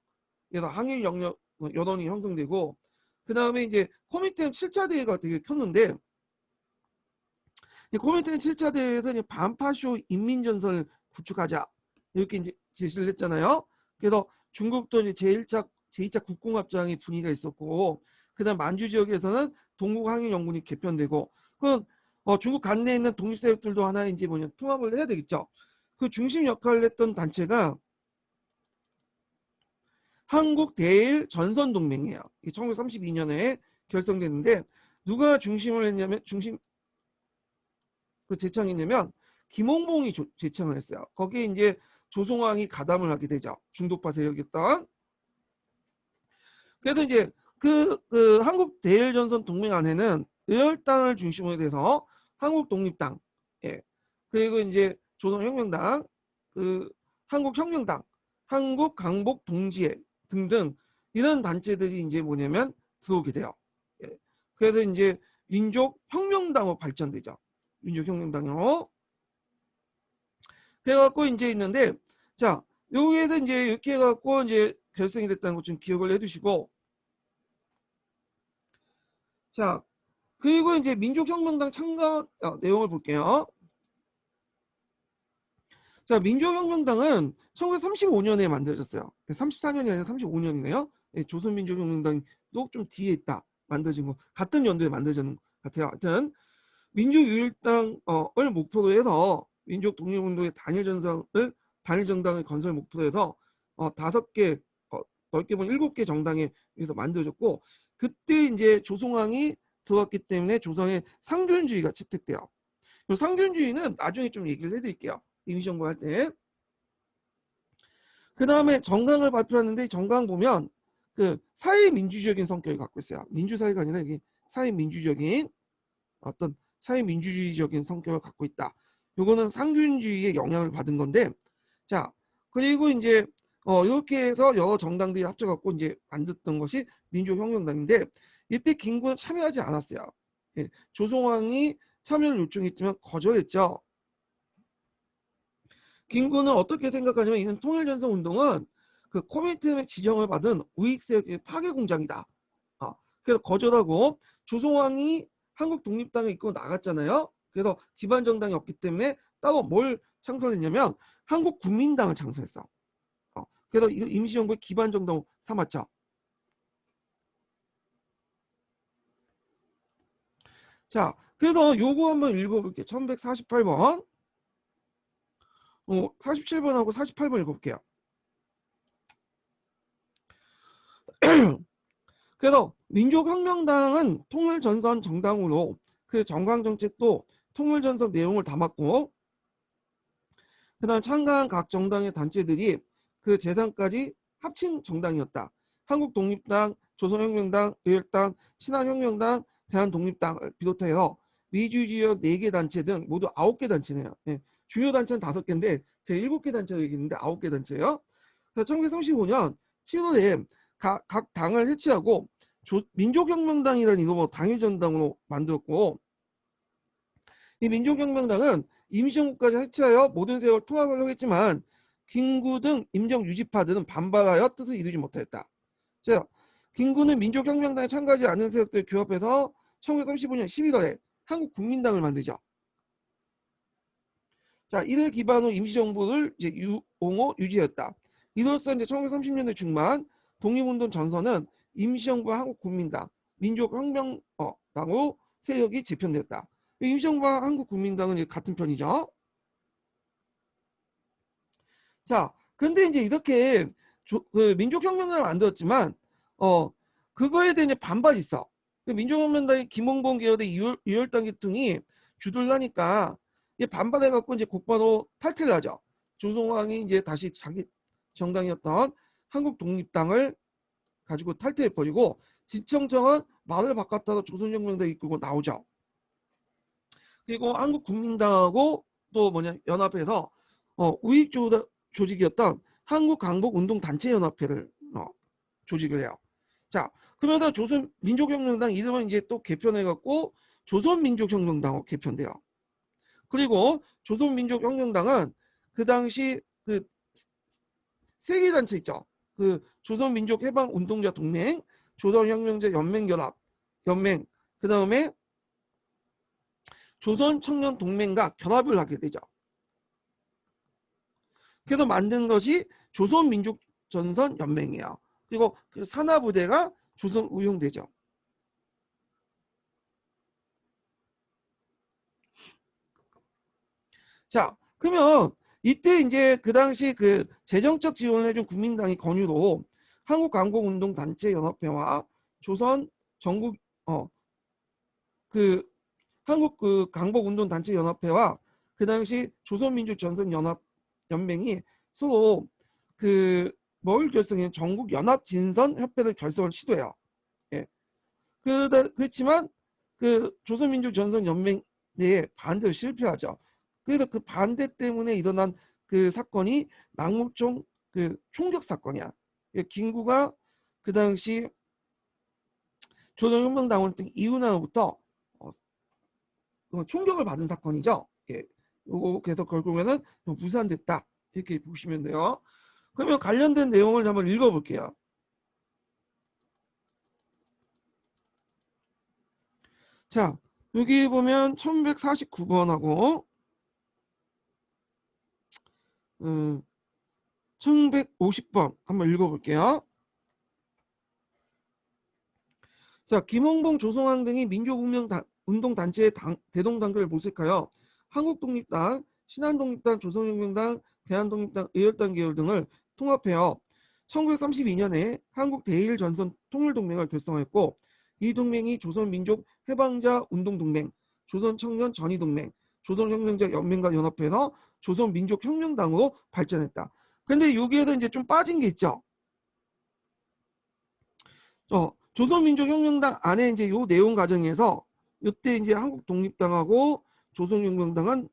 그래서 항일 영역 여론이 형성되고 그 다음에 이제 코미테는 7차 대회가 되게 켰는데 코미테는 7차 대회에서 이제 반파쇼 인민전선을 구축하자 이렇게 이제 제시를 했잖아요. 그래서 중국도 이제 제2차 국공합장의 분위기가 있었고 그다음 만주 지역에서는 동국항일연군이 개편되고 그 중국 관내에 있는 독립세력들도 하나 이제 통합을 해야 되겠죠. 그 중심 역할을 했던 단체가 한국 대일 전선동맹이에요. 1932년에 결성됐는데 누가 중심을 했냐면 그 제창했냐면 김홍봉이 제창을 했어요. 거기에 이제 조송왕이 가담을 하게 되죠. 중도파 세력이었던. 그래서 이제 그 한국 대일전선 동맹 안에는 의열당을 중심으로 해서 한국 독립당, 예. 그리고 이제 조선혁명당, 그 한국혁명당, 한국강복동지회 등등 이런 단체들이 이제 뭐냐면 들어오게 돼요. 예. 그래서 이제 민족혁명당으로 발전되죠. 민족혁명당으로. 그래갖고 이제 있는데, 자, 여기에서 이제 이렇게 해갖고 이제 결성이 됐다는 것 좀 기억을 해두시고, 자, 그리고 이제 민족혁명당 참가 내용을 볼게요. 자, 민족혁명당은 1935년에 만들어졌어요. 34년이 아니라 35년이네요. 예, 조선민족혁명당도 좀 뒤에 있다. 만들어진 거. 같은 연도에 만들어진 것 같아요. 하여튼 민족유일당을 목표로 해서 민족독립운동의 단일정당을 건설 목표로 해서 5개, 넓게 보면 7개 정당에 의해서 만들어졌고 그때 이제 조송왕이 들어왔기 때문에 조선의 상균주의가 채택돼요. 상균주의는 나중에 좀 얘기를 해드릴게요. 임시정부 할 때. 그다음에 정강을 발표하는데 정강 보면 그 사회민주적인 성격을 갖고 있어요. 민주사회가 아니라 이게 사회민주적인 어떤 사회민주주의적인 성격을 갖고 있다. 요거는 상균주의의 영향을 받은 건데, 자, 그리고 이제 이렇게 해서 여러 정당들이 합쳐갖고 이제 만들었던 것이 민족혁명당인데, 이때 김구는 참여하지 않았어요. 예, 조성왕이 참여를 요청했지만 거절했죠. 김구는 어떻게 생각하냐면 이는 통일전선 운동은 그 코미트의 지정을 받은 우익세력의 파괴 공장이다. 그래서 거절하고 조성왕이 한국 독립당을 이끌고 나갔잖아요. 그래서 기반 정당이 없기 때문에 따로 뭘 창설했냐면 한국 국민당을 창설했어. 그래서 임시정부의 기반 정당 삼았죠. 자, 그래서 요거 한번 읽어볼게요. 1148번. 47번하고 48번 읽어볼게요. 그래서 민족혁명당은 통일전선 정당으로 그 정강정책도 통일전선 내용을 담았고, 그 다음 참가한 각 정당의 단체들이 그 재산까지 합친 정당이었다. 한국독립당, 조선혁명당, 의열당, 신한혁명당, 대한독립당을 비롯하여 미주지역 4개 단체 등 모두 9개 단체네요. 네. 주요 단체는 5개인데 제가 7개 단체가 있는데 9개 단체예요. 1935년 7월에 각 당을 해체하고 민족혁명당이라는 이름으로 당일전당으로 만들었고, 이 민족혁명당은 임시정부까지 해체하여 모든 세력을 통합하려고 했지만 김구 등 임정 유지파들은 반발하여 뜻을 이루지 못했다. 자, 김구는 민족혁명당에 참가하지 않은 세력들 규합해서 1935년 11월에 한국국민당을 만들죠. 자, 이를 기반으로 임시정부를 이제 옹호 유지했다. 이로써 이제 1930년대 중반 독립운동 전선은 임시정부와 한국국민당, 민족혁명당으로 세력이 재편되었다. 임시정부와 한국국민당은 같은 편이죠. 자, 근데 이제 이렇게 그 민족혁명당을 만들었지만 그거에 대해 이제 반발이 있어. 그 민족혁명당의 김홍범 계열의 유혈당 계통이 주도를 하니까 반발해갖고 이제 곧바로 탈퇴를 하죠. 조성왕이 이제 다시 자기 정당이었던 한국독립당을 가지고 탈퇴해버리고 진청정은 말을 바꿨다가 조선혁명당 이끌고 나오죠. 그리고 한국국민당하고 또 연합해서 우익 조직이었던 한국강복운동단체연합회를 조직을 해요. 자, 그러면서 조선민족혁명당 이름을 이제 또 개편해갖고 조선민족혁명당으로 개편돼요. 그리고 조선민족혁명당은 그 당시 그 세 개 단체 있죠. 그 조선민족해방운동자 동맹, 조선혁명자 연맹, 그 다음에 조선청년동맹과 결합을 하게 되죠. 그래서 만든 것이 조선민족전선연맹이에요. 그리고 그 산하부대가 조선의용대죠. 자, 그러면 이때 이제 그 당시 그 재정적 지원을 해준 국민당이 권유로 한국강복운동단체연합회와 조선 전국 그 한국 그 강복운동단체연합회와 그 당시 조선민족전선연맹이 서로 그 뭘 결성해 전국 연합 진선 협회를 결성을 시도해요. 예. 그렇지만 그 조선민족 전선 연맹 내에 반대로 실패하죠. 그래서 그 반대 때문에 일어난 그 사건이 낙목종 그 총격 사건이야. 김구가 그 당시 조선혁명당원 등 이윤아로부터 총격을 받은 사건이죠. 예. 요거 그래서 결국에는 무산됐다. 이렇게 보시면 돼요. 그러면 관련된 내용을 한번 읽어볼게요. 자, 여기 보면 1149번하고 1150번 한번 읽어볼게요. 자, 김홍봉, 조성왕 등이 민족운동단체의 대동단결을 모색하여 한국독립당, 신한독립당, 조선혁명당, 대한독립당, 의열당 계열 등을 통합하여 1932년에 한국대일전선 통일동맹을 결성했고, 이 동맹이 조선민족해방자운동동맹, 조선청년전의동맹, 조선혁명자 연맹과 연합해서 조선민족혁명당으로 발전했다. 근데 여기에서 이제 좀 빠진 게 있죠. 조선민족혁명당 안에 이제 요 내용 과정에서 이때 이제 한국독립당하고 조선혁명당은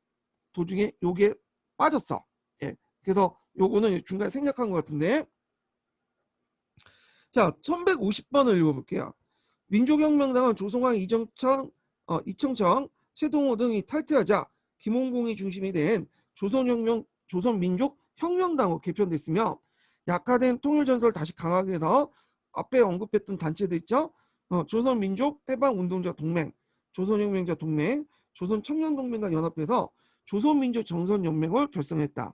도중에 요게 빠졌어. 예. 그래서 요거는 중간에 생략한 것 같은데. 자, 1150번을 읽어볼게요. 민족혁명당은 조성왕 이청청, 최동호 등이 탈퇴하자 김홍공이 중심이 된 조선민족혁명당으로 개편됐으며 약화된 통일전선을 다시 강하게 해서 앞에 언급했던 단체들 있죠. 조선민족해방운동자 동맹, 조선혁명자 동맹, 조선청년동맹과 연합해서 조선민족정선연맹을 결성했다.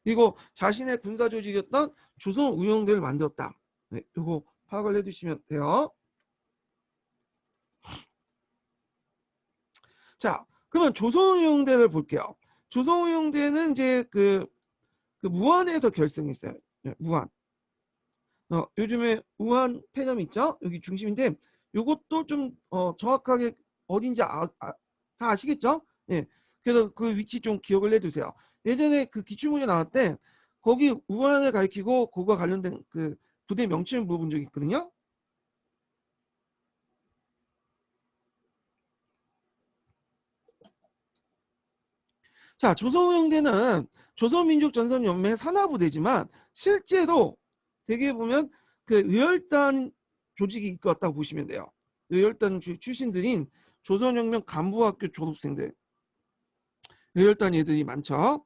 그리고 자신의 군사조직이었던 조선의용대를 만들었다. 네, 이거 파악을 해주시면 돼요. 자, 그러면 조선의용대를 볼게요. 조선의용대는 이제 그 무안에서 결성했어요. 네, 무안. 요즘에 우한 폐렴 있죠? 여기 중심인데 요것도 좀 정확하게 어딘지 다 아시겠죠? 예. 그래서 그 위치 좀 기억을 해두세요. 예전에 그 기출문제 나올 때 거기 우한을 가리키고 그거와 관련된 그 부대 명칭을 물어본 적이 있거든요. 자, 조선의용대는 조선민족전선연맹 산하부대지만 실제로 되게 보면 그 의열단 조직이 이끌었다고 보시면 돼요. 의열단 출신들인 조선혁명 간부학교 졸업생들, 의열단 애들이 많죠.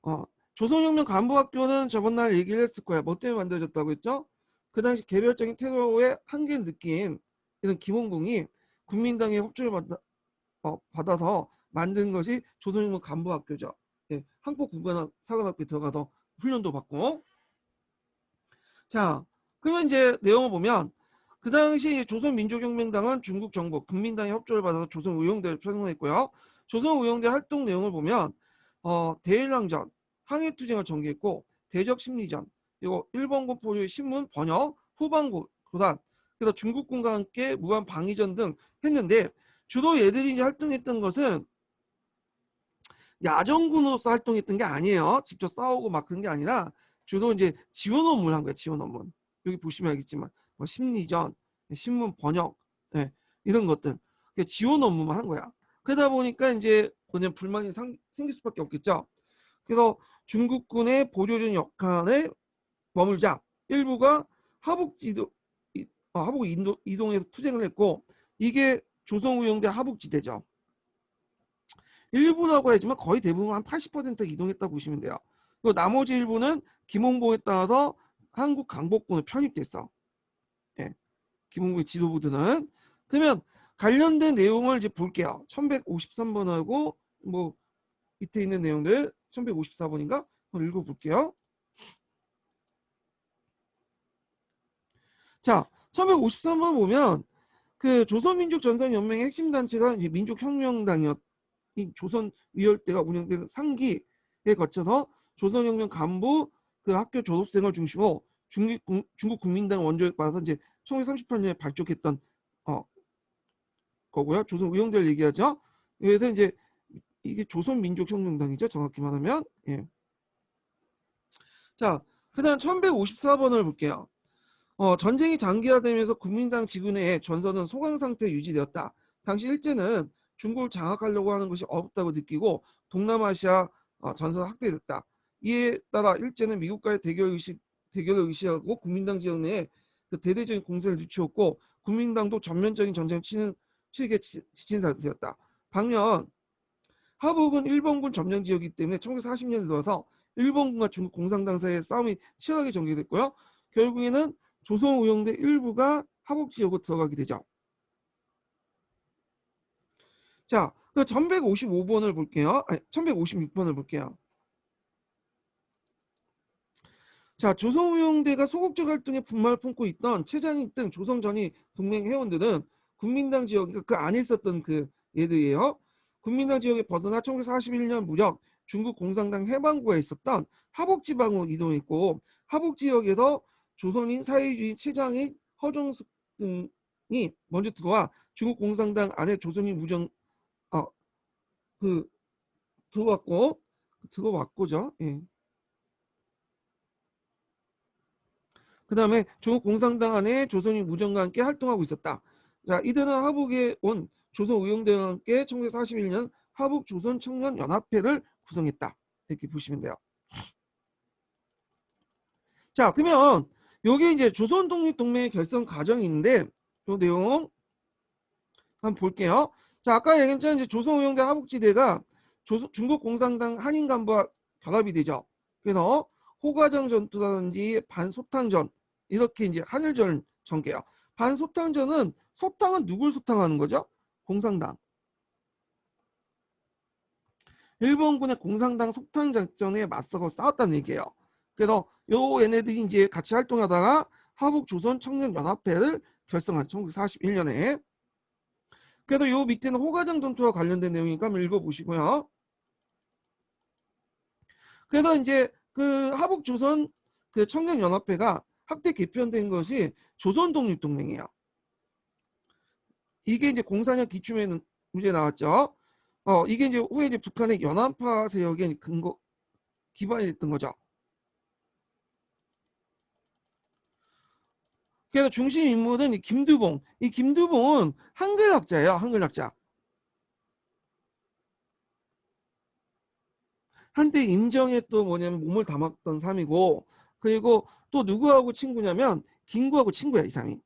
어, 조선혁명 간부학교는 저번 날 얘기를 했을 거야. 뭐 때문에 만들어졌다고 했죠? 그 당시 개별적인 테러의 한계를 느낀 이런 김원공이 국민당의 협조를 받아서 만든 것이 조선인민 간부학교죠. 예, 한국국어나 사관학교에 들어가서 훈련도 받고. 자, 그러면 이제 내용을 보면 그 당시 조선민족혁명당은 중국 정부 국민당의 협조를 받아서 조선의용대를 편성했고요. 조선의용대 활동 내용을 보면 대일랑전, 항해투쟁을 전개했고 대적심리전, 그리고 일본군 포로의 신문 번역, 후반고 교단, 그래서 중국군과 함께 무한 방위전 등 했는데 주로 얘들이 이제 활동했던 것은 야전군으로서 활동했던 게 아니에요. 직접 싸우고 막 그런 게 아니라 주로 이제 지원 업무를 한 거예요. 지원 업무. 여기 보시면 알겠지만 뭐 심리전, 신문 번역, 예, 이런 것들 지원 업무만 한 거야. 그러다 보니까 이제 그냥 불만이 생길 수밖에 없겠죠. 그래서 중국군의 보조전 역할에 머물자 일부가 하북지도 하북 이동해서 투쟁을 했고 이게 조선우영대 하북지대죠. 일부라고 하지만 거의 대부분 한 80% 이동했다고 보시면 돼요. 그리고 나머지 일부는 김홍봉에 따라서 한국 강복군에 편입됐어. 예, 김홍봉의 지도부들은. 그러면 관련된 내용을 이제 볼게요. 1153번하고 뭐 밑에 있는 내용들 1154번인가? 한번 읽어볼게요. 자, 1153번 보면 그 조선민족전선연맹의 핵심 단체가 이제 민족혁명당이었 이 조선위열대가 운영되는 상기에 거쳐서 조선혁명 간부 그 학교 졸업생을 중심으로 중국 국민당 원조에 받아서 이제 1938년에 발족했던 거고요. 조선 의용대를 얘기하죠. 그래서 이제 이게 조선민족혁명당이죠. 정확히 말하면. 예. 자, 그다음 1154번을 볼게요. 전쟁이 장기화되면서 국민당 지구 내에 전선은 소강 상태 유지되었다. 당시 일제는 중국을 장악하려고 하는 것이 어렵다고 느끼고 동남아시아 전선 확대됐다. 이에 따라 일제는 미국과의 대결을 의시하고 국민당 지역 내에 그 대대적인 공세를 늦추었고 국민당도 전면적인 전쟁을 치르게 지친 상태였다. 반면 하북은 일본군 점령 지역이기 때문에 1940년에 들어서 일본군과 중국 공산당 사이의 싸움이 치열하게 전개됐고요. 결국에는 조선의용대 일부가 하북 지역으로 들어가게 되죠. 자, 그 1155번을 볼게요. 아니, 1156번을 볼게요. 자, 조선의용대가 소극적 활동에 분말을 품고 있던 최장익 등 조선 전이 동맹 회원들은 국민당 지역, 그 안에 있었던 그 얘들이에요. 국민당 지역에 벗어나 1941년 무렵 중국 공산당 해방구에 있었던 하북 지방으로 이동했고 하북 지역에서 조선인 사회주의 최장익 허정숙 등이 먼저 들어와 중국 공산당 안에 조선인 무정 그 들어왔고 들어왔고죠. 예. 그 다음에 중국 공산당 안에 조선인 무정과 함께 활동하고 있었다. 자, 이들은 하북에 온 조선의용대와 함께 1941년 하북 조선청년연합회를 구성했다. 이렇게 보시면 돼요. 자, 그러면 여기 이제 조선독립동맹 결성 과정인데 이 내용 한번 볼게요. 자, 아까 얘기했잖아요. 이제 조선의용대 하북지대가 중국 공산당 한인 간부와 결합이 되죠. 그래서 호가정 전투라든지 반소탕전 이렇게 이제 한일전 전개요. 반소탕전은 소탕은 누굴 소탕하는 거죠? 공산당. 일본군의 공산당 속탕 작전에 맞서서 싸웠다는 얘기예요. 그래서 요 얘네들이 이제 같이 활동하다가 하북 조선 청년 연합회를 결성한 1941년에. 그래서 요 밑에는 호가정 전투와 관련된 내용이니까 한번 읽어보시고요. 그래서 이제 그 하북 조선 그 청년 연합회가 확대 개편된 것이 조선 독립동맹이에요. 이게 이제 공산력 기축에는 문제 나왔죠. 이게 이제 후에 이제 북한의 연안파 세력의 근거 기반이 됐던 거죠. 그래서 중심 인물은 이 김두봉. 이 김두봉은 한글학자예요. 한글학자. 한때 임정에 또 뭐냐면 몸을 담았던 사람이고, 그리고 또 누구하고 친구냐면 김구하고 친구야, 이 사람이.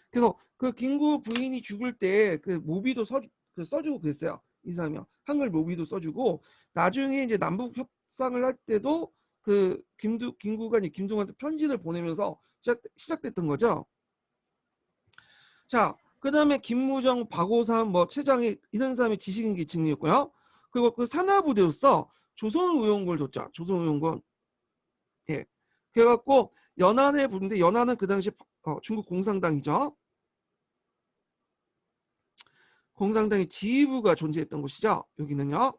그래서 그 김구 부인이 죽을 때 그 모비도 써주고 그랬어요. 이 사람이요. 한글 모비도 써주고, 나중에 이제 남북 협상을 할 때도 그 김구가 이제 김두한테 편지를 보내면서 시작됐던 거죠. 자, 그 다음에 김무정, 박오삼, 뭐 최장희 이런 사람이 지식인 계층이었고요. 그리고 그 산하부대로서 조선의용군을 줬죠. 조선의용군. 예. 그래갖고 연안에 부른데 연안은 그 당시 중국 공산당이죠. 공산당의 지휘부가 존재했던 곳이죠. 여기는요.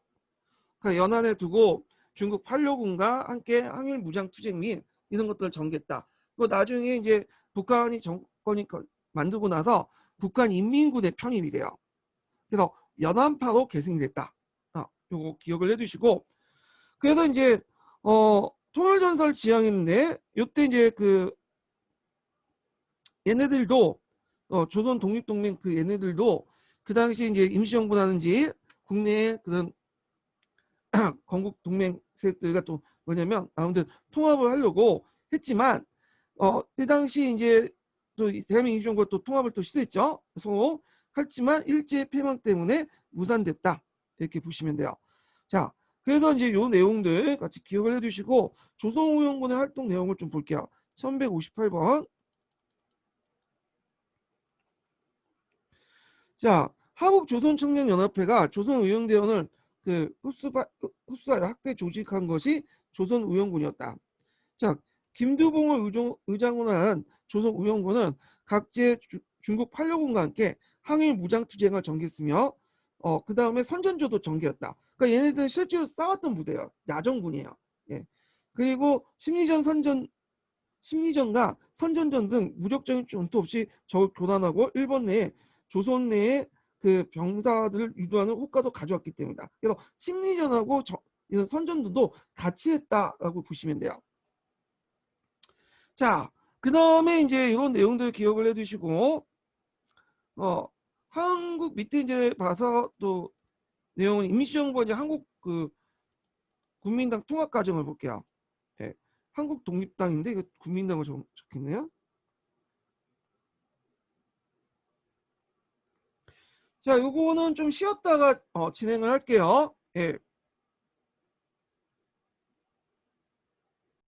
그 연안에 두고 중국 팔려군과 함께 항일 무장 투쟁 및 이런 것들을 전개했다. 그 나중에 이제 북한이 정권이 만들고 나서 북한 인민군에 편입이 돼요. 그래서 연안파로 계승이 됐다. 요거 기억을 해두시고. 그래서 이제 통일전설 지향했는데 요때 이제 그 얘네들도 조선 독립동맹 그 얘네들도 그 당시 이제 임시정부라든지 국내의 그런 건국 동맹 세력들과 또 뭐냐면 아무튼 통합을 하려고 했지만 이 당시 이제 또 대한민국 임시정부가 또 통합을 또 시도했죠. 그래서 했지만 일제 패망 때문에 무산됐다. 이렇게 보시면 돼요. 자, 그래서 이제 요 내용들 같이 기억을 해두시고 조선의용군의 활동 내용을 좀 볼게요. 1158번. 자, 하북조선청년연합회가 조선의용대원을 그 흡수하여 학대 조직한 것이 조선의용군이었다. 자, 김두봉을 의장으로 한 조선의용군은 각제 중국 팔려군과 함께 항일 무장투쟁을 전개했으며 그 다음에 선전조도 전개했다. 그러니까 얘네들은 실제로 싸웠던 부대예요. 야전군이에요. 예. 그리고 심리전과 선전전 등 무력적인 전투 없이 적을 교란하고 일본 내에 조선 내에 그 병사들을 유도하는 효과도 가져왔기 때문이다. 그래서 심리전하고 이런 선전도 같이 했다라고 보시면 돼요. 자, 그 다음에 이제 이런 내용들 기억을 해두시고 한국 밑에 이제 봐서 또 내용은 임시정부가 이제 한국 그 국민당 통합 과정을 볼게요. 네. 한국 독립당인데 이거 국민당을 적겠네요. 자, 요거는 좀 쉬었다가 진행을 할게요. 예.